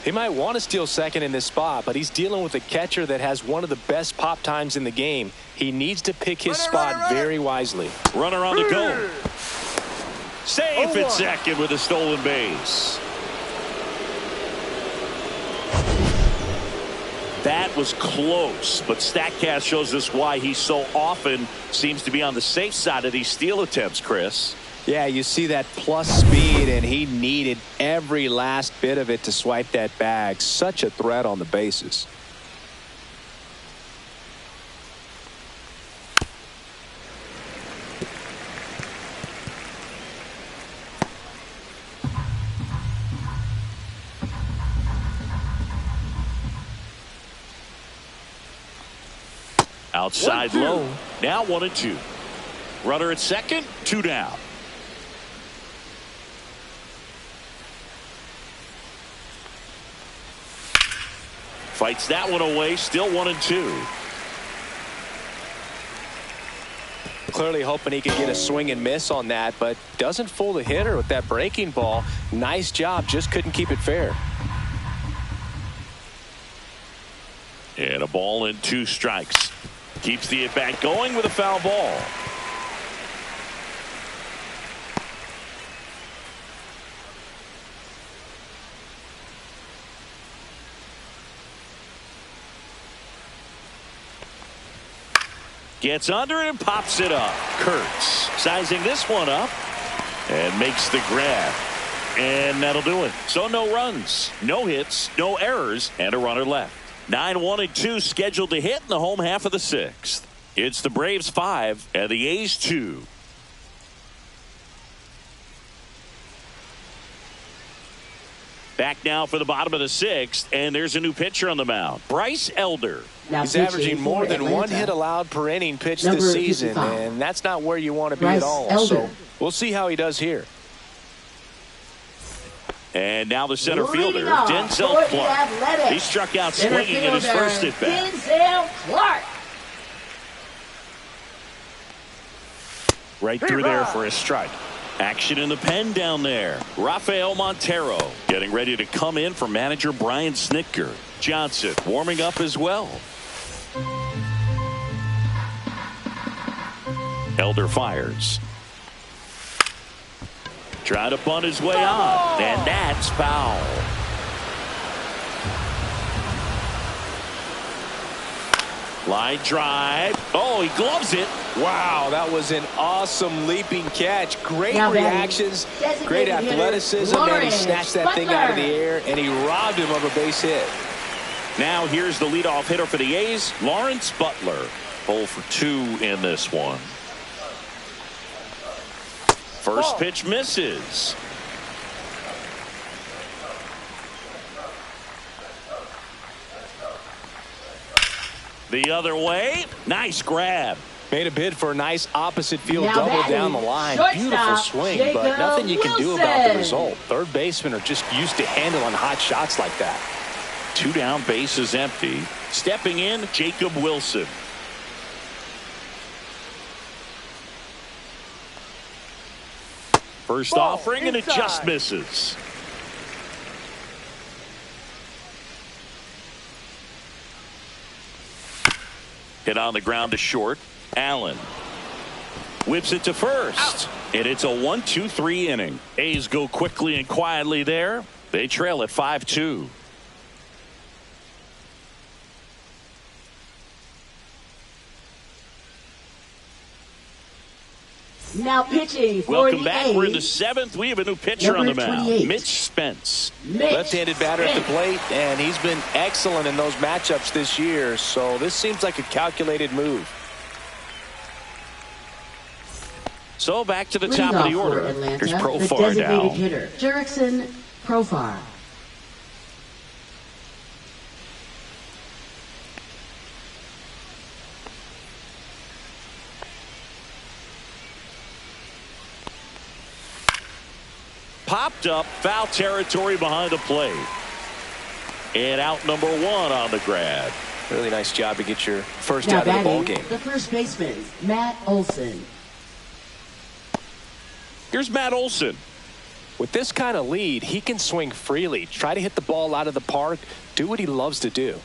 He might want to steal second in this spot, but he's dealing with a catcher that has one of the best pop times in the game. He needs to pick his spot very wisely. Runner on the go. Safe at second with a stolen base. That was close, but StatCast shows us why he so often seems to be on the safe side of these steal attempts, Chris. Yeah, you see that plus speed, and he needed every last bit of it to swipe that bag. Such a threat on the bases. Outside low. Now 1-2. Runner at second, 2 down. Fights that one away, still 1-2. Clearly hoping he could get a swing and miss on that, but doesn't fool the hitter with that breaking ball. Nice job, just couldn't keep it fair. And a ball and 2 strikes. Keeps the at-bat going with a foul ball. Gets under it and pops it up. Kurtz sizing this one up and makes the grab. And that'll do it. So no runs, no hits, no errors, and a runner left. 9-1-2 scheduled to hit in the home half of the 6th. It's the Braves 5 and the A's 2. Back now for the bottom of the 6th, and there's a new pitcher on the mound, Bryce Elder. Now He's averaging more than 1 hit allowed per inning pitched this season, 55. and that's not where you want to be Bryce at all. Elder. So we'll see how he does here. And now the center Leading fielder, off Denzel for the Clark. Athletics. He struck out Center swinging in his fielder, first at bat. Denzel Clark. Right through there for a strike. Action in the pen down there. Rafael Montero getting ready to come in for manager Brian Snitker. Johnson warming up as well. Elder fires. Trying to bunt his way on, and that's foul. Line drive. Oh, he gloves it. Wow, that was an awesome leaping catch. Great reactions, great athleticism, and he snatched that thing out of the air, and he robbed him of a base hit. Now here's the leadoff hitter for the A's, Lawrence Butler. 0 for 2 in this one. First pitch misses. The other way. Nice grab. Made a bid for a nice opposite field double down the line. Beautiful swing, but nothing you can do about the result. Third basemen are just used to handling hot shots like that. 2 down, bases empty. Stepping in, Jacob Wilson. First offering, and it just misses. Hit on the ground to short. Allen whips it to first. And it's a 1-2-3 inning. A's go quickly and quietly there. They trail at 5-2. Now pitching for Welcome the back. A's. We're in the 7th. We have a new pitcher on the mound. Mitch Spence. Left-handed batter at the plate, and he's been excellent in those matchups this year, so this seems like a calculated move. So back to the top of the order. Atlanta, Here's the Profar designated now. hitter, Jurickson Profar. Popped up, foul territory behind the plate. And out number 1 on the grab. Really nice job to get your first Now out of the ball batting, game. the first baseman, Matt Olson. Here's Matt Olson. With this kind of lead, he can swing freely, try to hit the ball out of the park, do what he loves to do.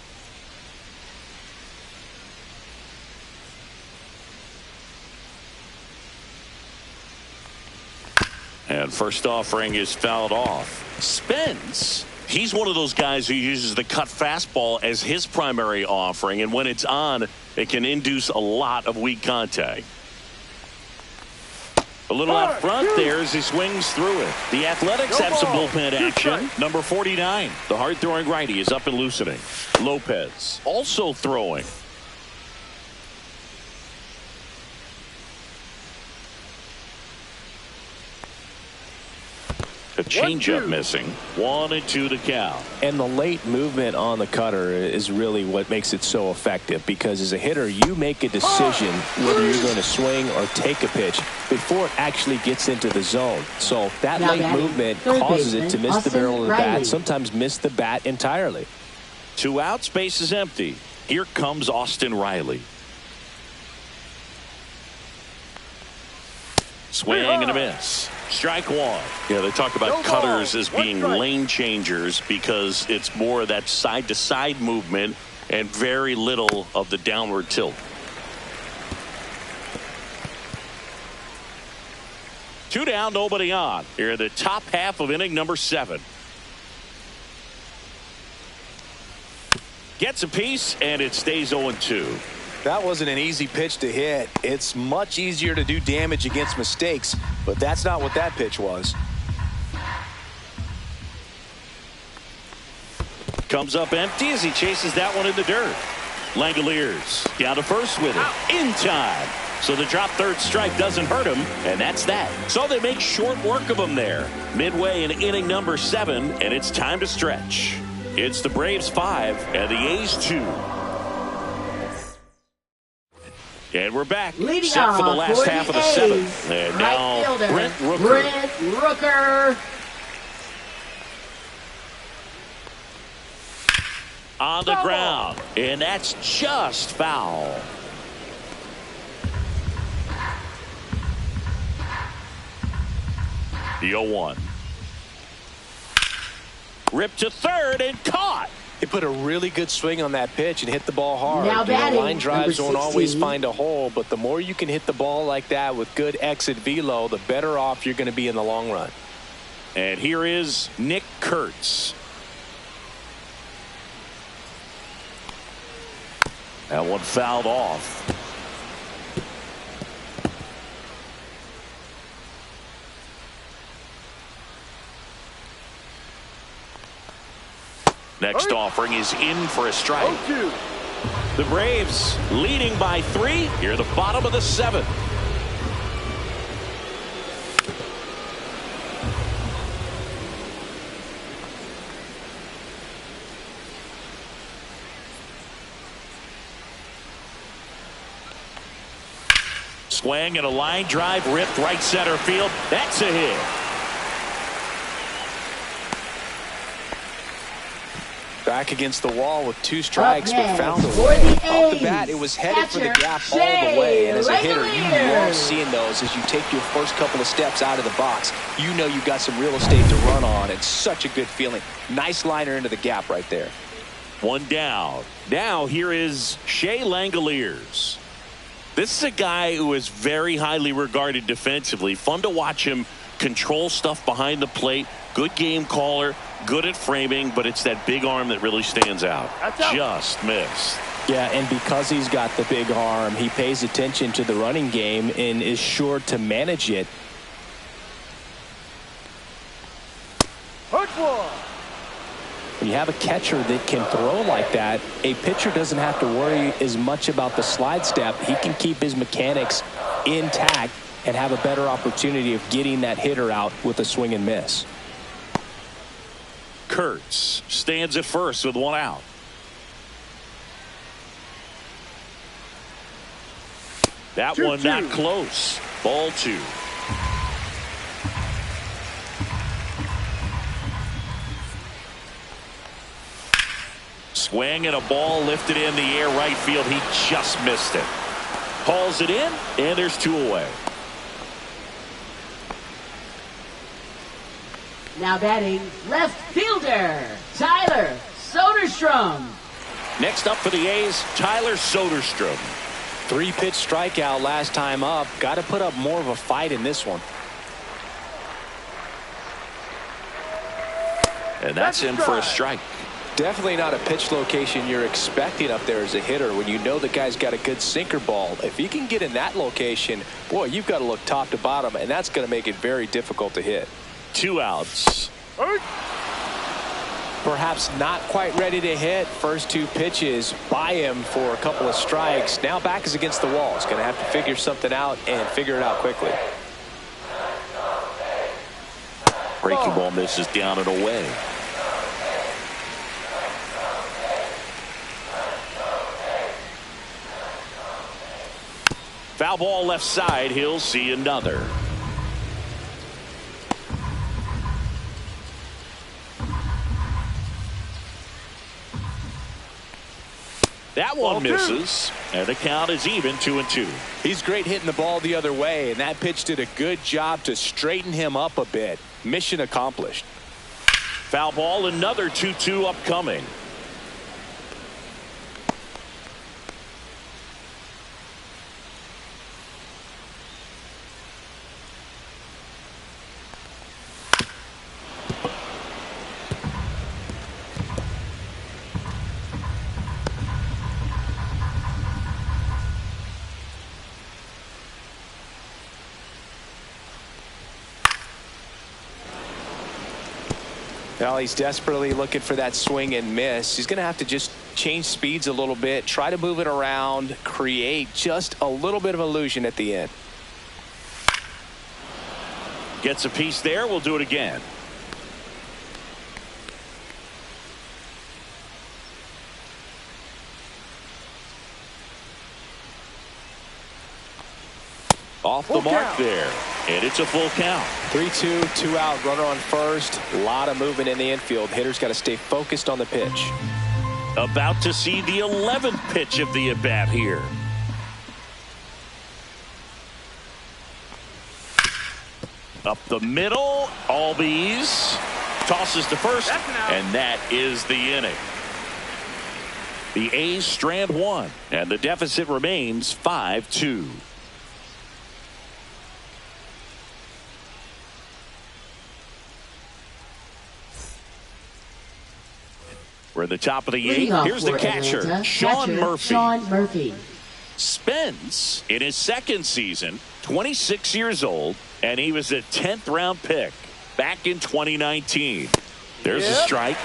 And first offering is fouled off. Spence, he's one of those guys who uses the cut fastball as his primary offering, and when it's on, it can induce a lot of weak contact. A little out front there as he swings through it. The Athletics have some bullpen action. Number 49, the hard-throwing righty, is up and loosening. Lopez also throwing. A changeup missing. 1-2 to count. And the late movement on the cutter is really what makes it so effective, because as a hitter, you make a decision whether you're going to swing or take a pitch before it actually gets into the zone. So that late movement causes it to miss the barrel of the bat, sometimes miss the bat entirely. 2 outs, base is empty. Here comes Austin Riley. Swing and a miss. Strike 1. Yeah, they talk about cutters as being lane changers because it's more of that side-to-side movement and very little of the downward tilt. 2 down, nobody on. Here in the top half of inning number 7. Gets a piece, and it stays 0-2. That wasn't an easy pitch to hit. It's much easier to do damage against mistakes, but that's not what that pitch was. Comes up empty as he chases that one in the dirt. Langoliers down to first with it. In time. So the drop third strike doesn't hurt him, and that's that. So they make short work of him there. Midway in inning number 7, and it's time to stretch. It's the Braves 5 and the A's 2. And we're back. Leading set for the off last for half the of the A's, 7th. And right now fielder, Brent Rooker. Brent Rooker. On the ground. And that's just foul. The 0-1. Ripped to third and caught. He put a really good swing on that pitch and hit the ball hard. Now batting, line drives number won't always 16. find a hole, but the more you can hit the ball like that with good exit velo, the better off you're going to be in the long run. And here is Nick Kurtz. That one fouled off. Next offering is in for a strike. 0-2. The Braves leading by 3 here, the bottom of the 7th. Swing and a line drive ripped right center field. That's a hit. Back against the wall with 2 strikes, but found a for way. the Off the A's, bat, it was headed for the catcher, gap all the way. And as a hitter, you Langeliers. love seeing those as you take your first couple of steps out of the box. You know you got some real estate to run on. It's such a good feeling. Nice liner into the gap right there. 1 down. Now here is Shea Langeliers. This is a guy who is very highly regarded defensively. Fun to watch him control stuff behind the plate. Good game caller. Good at framing, but it's that big arm that really stands out. Just missed. Yeah, and because he's got the big arm, he pays attention to the running game and is sure to manage it. When you have a catcher that can throw like that, a pitcher doesn't have to worry as much about the slide step. He can keep his mechanics intact and have a better opportunity of getting that hitter out with a swing and miss. Kurtz stands at first with 1 out. That 2-2. one not close. Ball 2. Swing and a ball lifted in the air right field. He just missed it. Hauls it in, and there's 2 away. Now batting, left fielder, Tyler Soderstrom. Next up for the A's, Tyler Soderstrom. 3-pitch strikeout last time up. Got to put up more of a fight in this one. And that's in for a strike. Definitely not a pitch location you're expecting up there as a hitter when you know the guy's got a good sinker ball. If he can get in that location, boy, you've got to look top to bottom, and that's going to make it very difficult to hit. 2 outs. Perhaps not quite ready to hit. First 2 pitches by him for a couple of strikes. Now back is against the wall. He's going to have to figure something out and figure it out quickly. Breaking ball misses down and away. Foul ball left side. He'll see another. That one misses, and the count is even 2-2. He's great hitting the ball the other way, and that pitch did a good job to straighten him up a bit. Mission accomplished. Foul ball, another 2-2 upcoming. Now he's desperately looking for that swing and miss. He's going to have to just change speeds a little bit, try to move it around, create just a little bit of illusion at the end. Gets a piece there. We'll do it again. Off the mark there. And it's a full count. 3-2, 2 out, runner on first. A lot of movement in the infield. Hitter's got to stay focused on the pitch. About to see the 11th pitch of the at-bat here. Up the middle, Albies tosses to first, and that is the inning. The A's strand one, and the deficit remains 5-2. We're at the top of the eighth. Here's the catcher, Sean Murphy. Spence in his second season, 26 years old, and he was a 10th round pick back in 2019. There's a strike.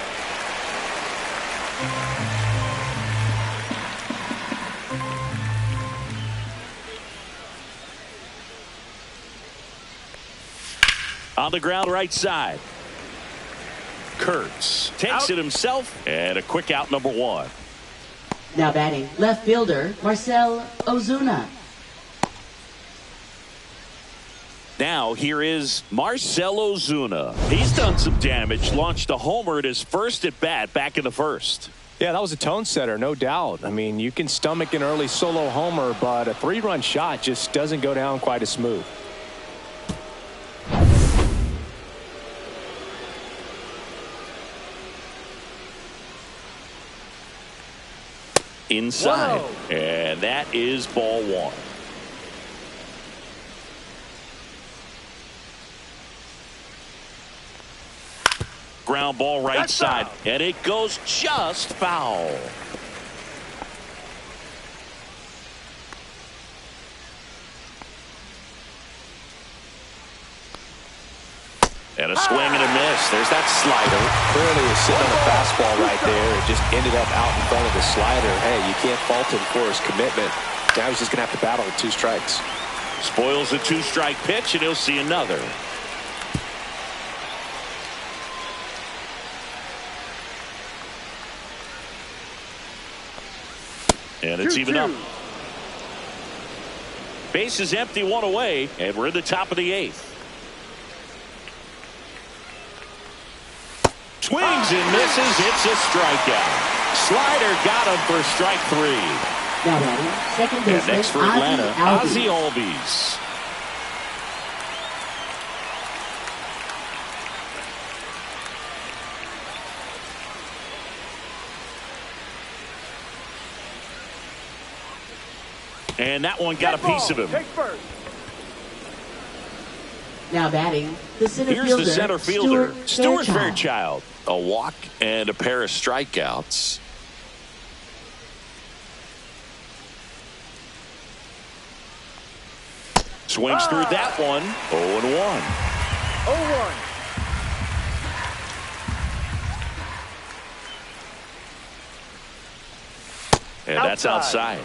On the ground right side. Kurtz takes it himself, and a quick out, number one. Now batting, left fielder Marcell Ozuna. Now here is Marcell Ozuna. He's done some damage, launched a homer at his first at bat back in the first. Yeah, that was a tone setter, no doubt. I mean, you can stomach an early solo homer, but a 3-run shot just doesn't go down quite as smooth. Inside. Whoa. And that is ball one. Ground ball right side. And it goes just foul. And a swing and a miss. There's that slider. Clearly is sitting on a fastball right there. It just ended up out in front of the slider. Hey, you can't fault him for his commitment. Now he's just going to have to battle with 2 strikes. Spoils a 2-strike pitch, and he'll see another. And it's even up. Base is empty, 1 away, and we're in the top of the 8th. Swings and misses. It's a strikeout. Slider got him for strike 3. Now batting, second baseman, and next for Atlanta, Ozzy Albies. And that one got a piece of him. Now batting, the center Here's fielder, the center fielder, Stuart Fairchild. Fairchild. A walk and a pair of strikeouts. Swings through that one. 0-1. 0-1. And that's outside.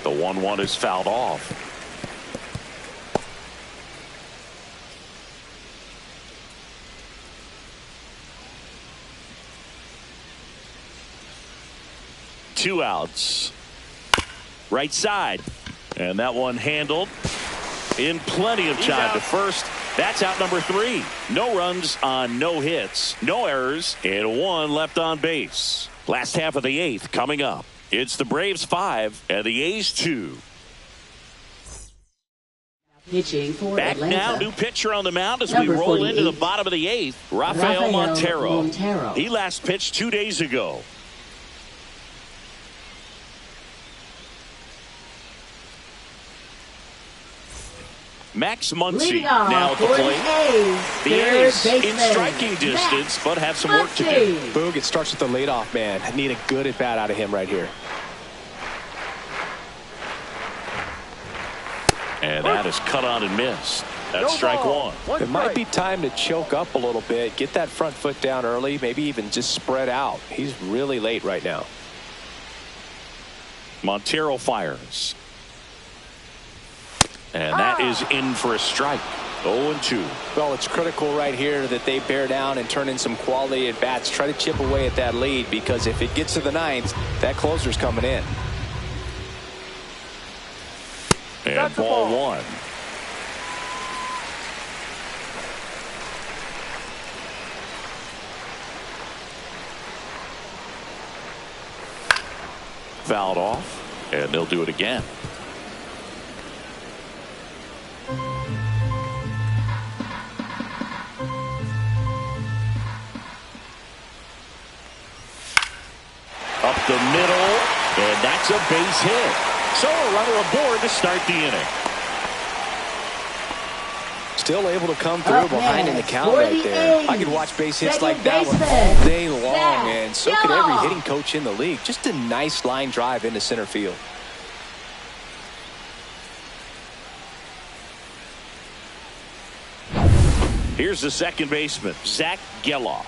The 1-1 is fouled off. Two outs. Right side. And that one handled in plenty of time to first. That's out number 3. No runs on no hits, no errors, and 1 left on base. Last half of the 8th coming up. It's the Braves 5 and the A's 2. Pitching for Back Atlanta. now, new pitcher on the mound as Number we roll 48. into the bottom of the 8th. Rafael Montero. He last pitched 2 days ago. Max Muncy now at the plate. The A's in striking distance, but have some work to do. Boog, it starts with the leadoff man. I need a good at bat out of him right here. And that is cut on and missed. That's strike 1. It might be time to choke up a little bit, get that front foot down early, maybe even just spread out. He's really late right now. Montero fires. And that is in for a strike. 0-2. Well, it's critical right here that they bear down and turn in some quality at bats. Try to chip away at that lead, because if it gets to the 9th, that closer's coming in. And ball 1. fouled off, and they'll do it again. Up the middle, and that's a base hit. So a runner aboard to start the inning. Still able to come through behind in the count right there. I could watch base hits like that one all day long, and so could every hitting coach in the league. Just a nice line drive into center field. Here's the second baseman, Zach Geloff.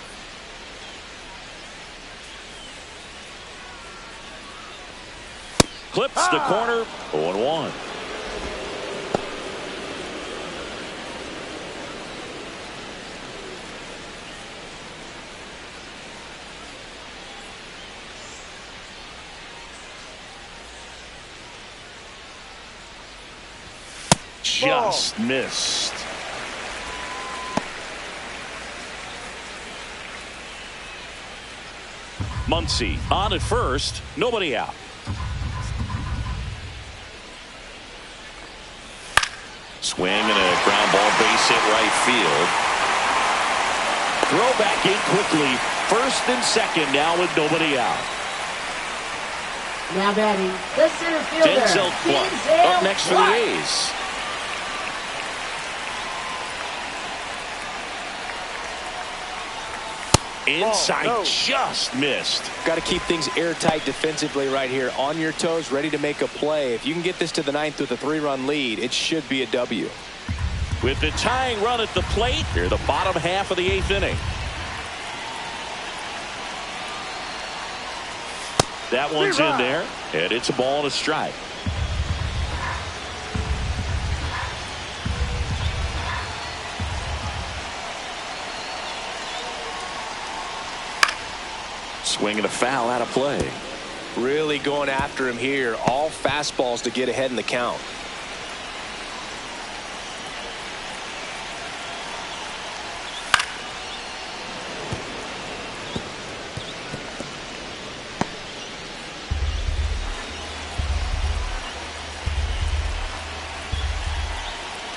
Clips the corner, 0-1. Just missed. Muncy on at first, nobody out. Swing and a ground ball, base hit right field. Throw back in quickly. First and second now with nobody out. Now batting, the center fielder, Denzel Clark up next for the A's. Inside, just missed. Got to keep things airtight defensively right here. On your toes, ready to make a play. If you can get this to the ninth with a 3-run lead, it should be a W. With the tying run at the plate, here the bottom half of the 8th inning. That one's in there, and it's a ball and a strike. Swinging a foul out of play. Really going after him here. All fastballs to get ahead in the count.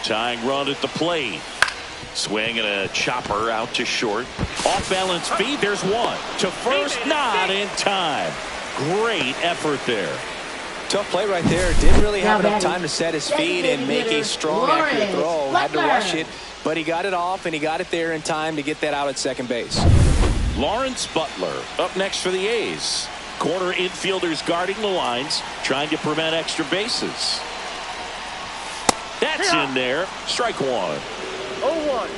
Tying run at the plate. Swing and a chopper out to short. Off balance feed. There's one. To first, not in time. Great effort there. Tough play right there. Didn't really have enough time to set his feet and make a strong, accurate throw. Had to rush it, but he got it off, and he got it there in time to get that out at second base. Lawrence Butler up next for the A's. Corner infielders guarding the lines, trying to prevent extra bases. That's in there. Strike one. 0-1.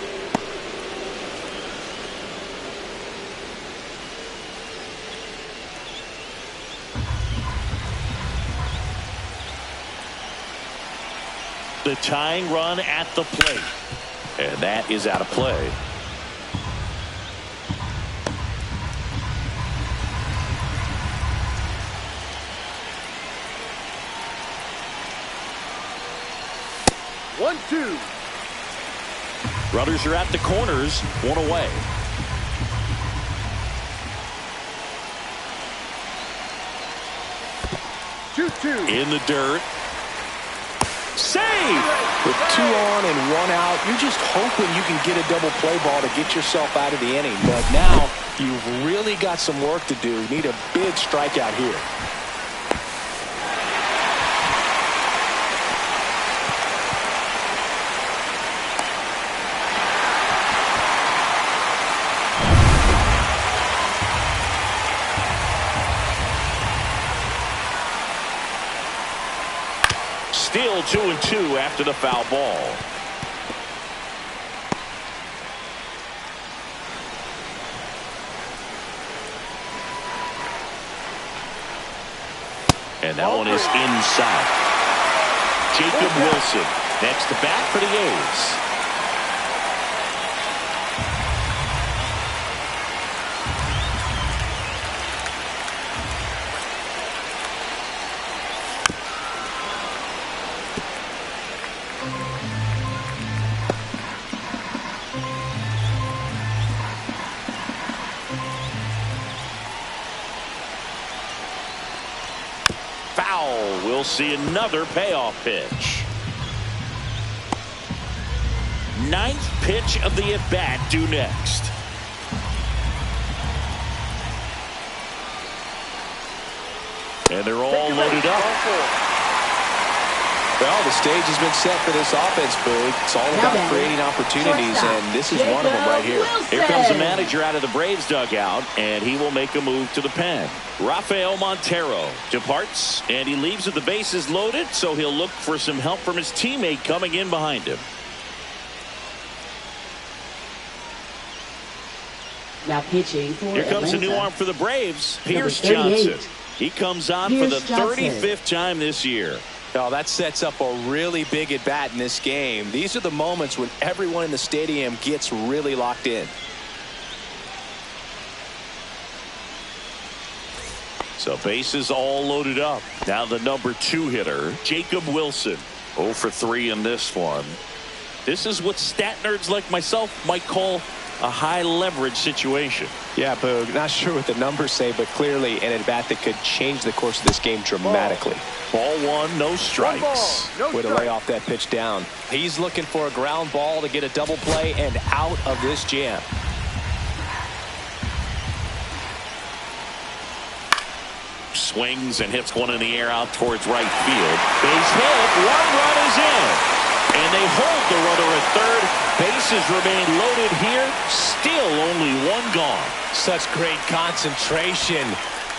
The tying run at the plate. And that is out of play. One, two. Runners are at the corners, one away. Two. In the dirt. Save! With 2 on and 1 out, you're just hoping you can get a double play ball to get yourself out of the inning. But now you've really got some work to do. You need a big strikeout here. Still 2-2 after the foul ball. And that one is inside. Jacob Wilson next to bat for the A's. We'll see another payoff pitch. Ninth pitch of the at-bat due next. And they're all loaded up. Well, the stage has been set for this offense, Boog. It's all about creating opportunities, and this is one of them right here. Here comes the manager out of the Braves dugout, and he will make a move to the pen. Rafael Montero departs, and he leaves with the bases loaded, so he'll look for some help from his teammate coming in behind him. Now pitching for Here comes a new arm for the Braves, Pierce Johnson. He comes on for the 35th time this year. Oh, that sets up a really big at bat in this game. These are the moments when everyone in the stadium gets really locked in. So bases all loaded up. Now the number 2 hitter, Jacob Wilson. 0 for 3 in this one. This is what stat nerds like myself might call a high leverage situation. Yeah, Boog, not sure what the numbers say, but clearly an at bat that could change the course of this game dramatically. Ball 1, no strikes. Way to lay off that pitch down. He's looking for a ground ball to get a double play and out of this jam. Swings and hits one in the air out towards right field. Base hit. 1 run is in. And they hold the runner at third. Bases remain loaded here. Still only 1 gone. Such great concentration.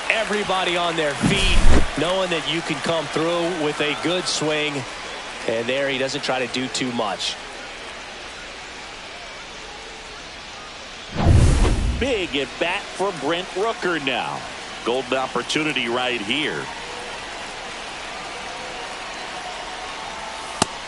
Everybody on their feet, knowing that you can come through with a good swing. And there he doesn't try to do too much. Big at bat for Brent Rooker now. Golden opportunity right here.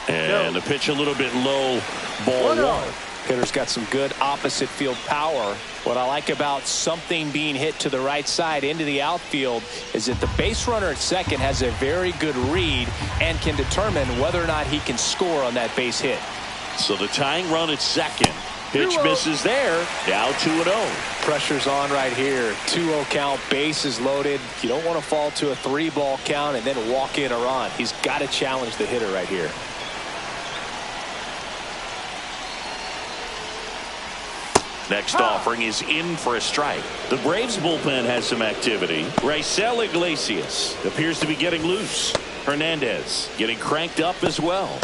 And the pitch a little bit low. Ball 1. Hitter's got some good opposite field power. What I like about something being hit to the right side into the outfield is that the base runner at second has a very good read and can determine whether or not he can score on that base hit. So the tying run at second. Pitch misses there. Now 2-0. Pressure's on right here. 2-0 count. Bases loaded. You don't want to fall to a 3-ball count and then walk in a run. He's got to challenge the hitter right here. Next offering is in for a strike. The Braves bullpen has some activity. Raisel Iglesias appears to be getting loose. Hernandez getting cranked up as well.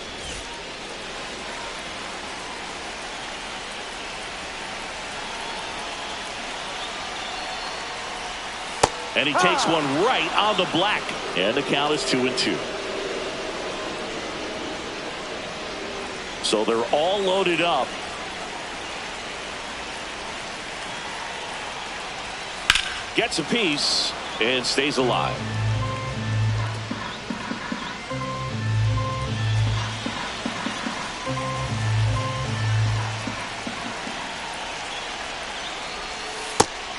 And he takes one right on the black. And the count is 2-2. So they're all loaded up. Gets a piece and stays alive.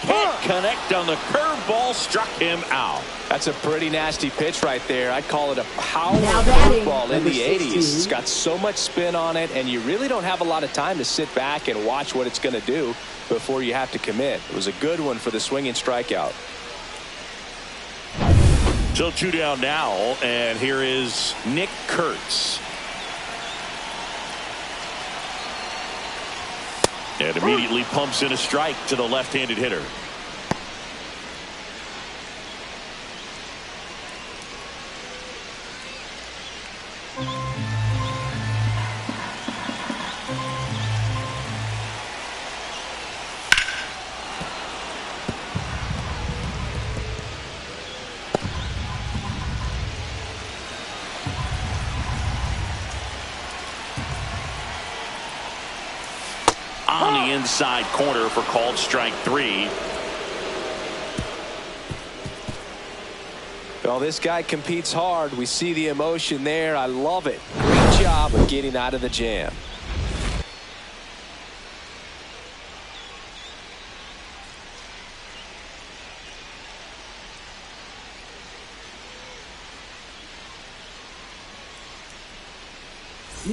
Can't connect on the curveball, struck him out. That's a pretty nasty pitch right there. I'd call it a power curveball in the 80s. It's got so much spin on it, and you really don't have a lot of time to sit back and watch what it's going to do before you have to commit. It was a good one for the swinging strikeout. So 2 down now, and here is Nick Kurtz. And immediately pumps in a strike to the left-handed hitter. On the inside corner for called strike 3. Well, this guy competes hard. We see the emotion there. I love it. Great job of getting out of the jam.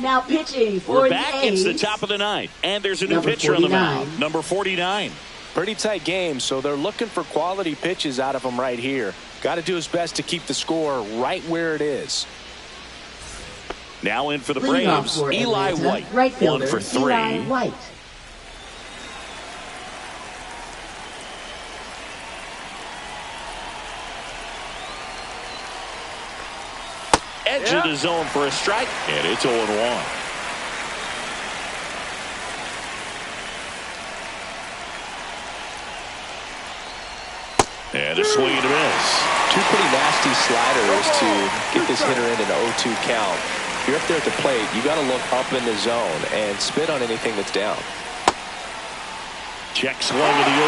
Now pitching for We're back. It's the top of the 9th, and there's a new pitcher on the mound, number 49. Pretty tight game, so they're looking for quality pitches out of him right here. Got to do his best to keep the score right where it is. Now in for the Braves, Eli White. Right fielder, 1 for 3. Eli White. Edge of the zone for a strike, and it's 0-1. And a swing and a miss. Two pretty nasty sliders to get this hitter in an 0-2 count. If you're up there at the plate, you got to look up in the zone and spit on anything that's down. Check swing of the 0-2,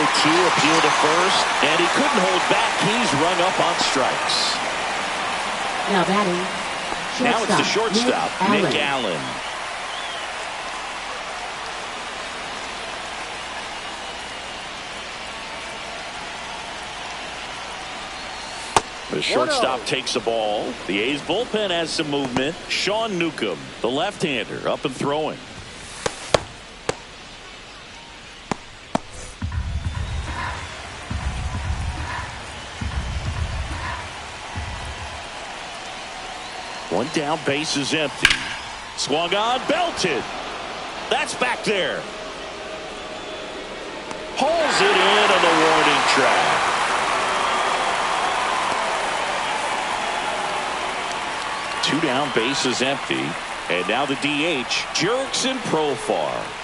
appeal to first, and he couldn't hold back. He's rung up on strikes. Now batting. Now it's the shortstop, Nick Allen. The shortstop takes the ball. The A's bullpen has some movement. Sean Newcomb, the left-hander, up and throwing. One down, base is empty. Swung on, belted. That's back there. Hauls it in on the warning track. Two down, base is empty. And now the DH, Jurickson Profar.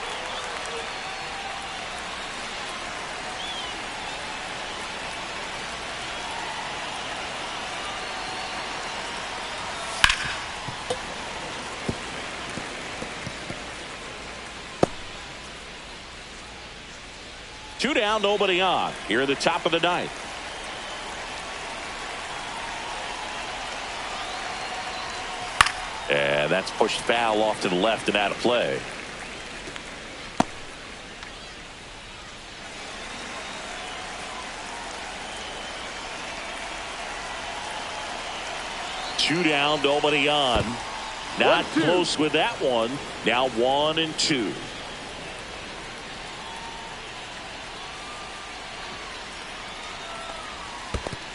Two down, nobody on. Here at the top of the ninth. And that's pushed foul off to the left and out of play. Two down, nobody on. Not close with that one. Now 1-2.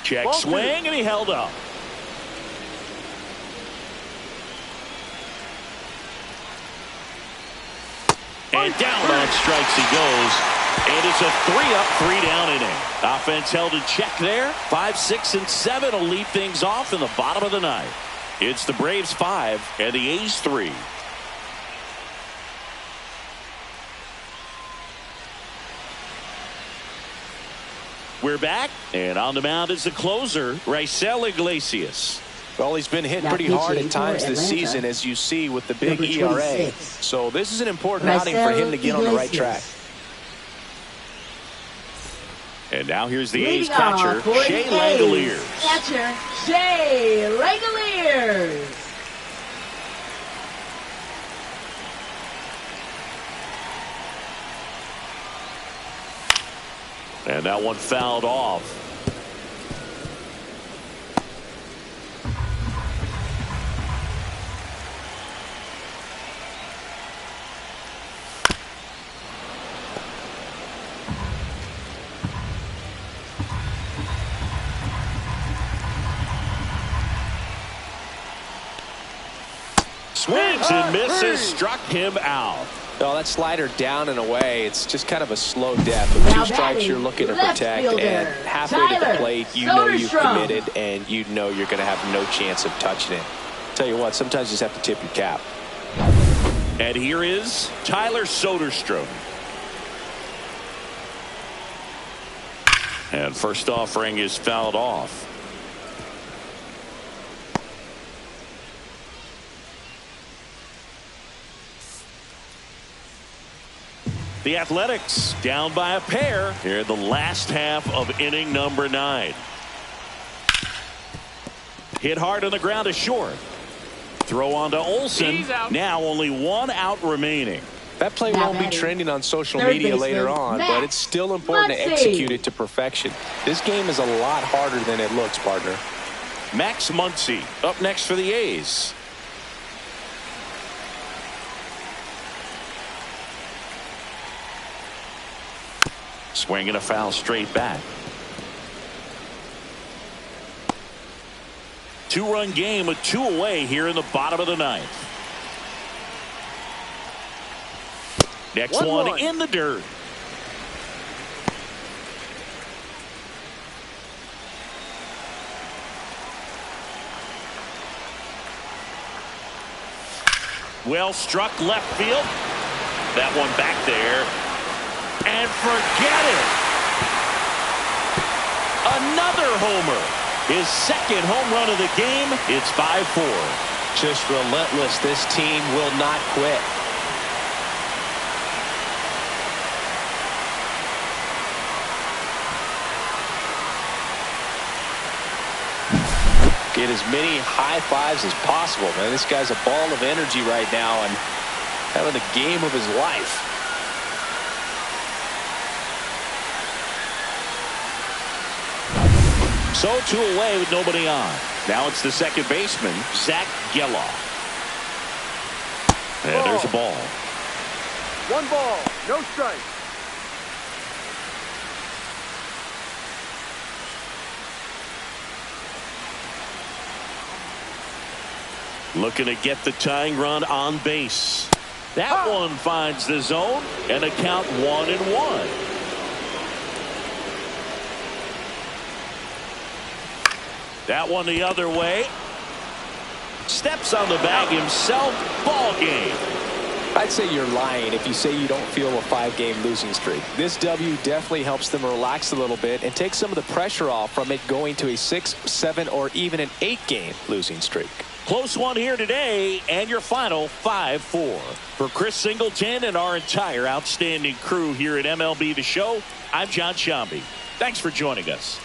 Check swing, and he held up. And down on strikes he goes. And it's a 3-up, 3-down inning. Offense held in check there. 5, 6, and 7 will lead things off in the bottom of the ninth. It's the Braves 5 and the A's 3. We're back, and on the mound is the closer, Raisel Iglesias. Well, he's been hit pretty hard at times this season, as you see with the big ERA. So this is an important outing for him to get on the right track. And now here's the A's catcher, Shea Langeliers. Catcher, Shea Langeliers. And that one fouled off. Swings and misses, struck him out. Oh, that slider down and away. It's just kind of a slow death. With two strikes you're looking to protect, and halfway to the plate, you know you've committed, and you know you're going to have no chance of touching it. Tell you what, sometimes you just have to tip your cap. And here is Tyler Soderstrom. And first offering is fouled off. The Athletics down by a pair here in the last half of inning number 9. Hit hard on the ground to short. Throw on to Olsen. Now only 1 out remaining. That play won't be trending on social media later on, but it's still important to execute it to perfection. This game is a lot harder than it looks, partner. Max Muncy up next for the A's. Swing and a foul straight back. 2-run game with 2 away here in the bottom of the 9th. Next one in the dirt. Well struck left field. That one back there. And forget it. Another homer. His second home run of the game. It's 5-4. Just relentless. This team will not quit. Get as many high fives as possible, man. This guy's a ball of energy right now and having the game of his life. So 2 away with nobody on. Now it's the second baseman, Zach Geloff. And there's a ball. 1 ball, no strike. Looking to get the tying run on base. That one finds the zone and a count 1-1. That one the other way. Steps on the bag himself. Ball game. I'd say you're lying if you say you don't feel a 5-game losing streak. This W definitely helps them relax a little bit and take some of the pressure off from it going to a 6, 7, or even an 8-game losing streak. Close one here today, and your final 5-4. For Chris Singleton and our entire outstanding crew here at MLB The Show, I'm John Shambi. Thanks for joining us.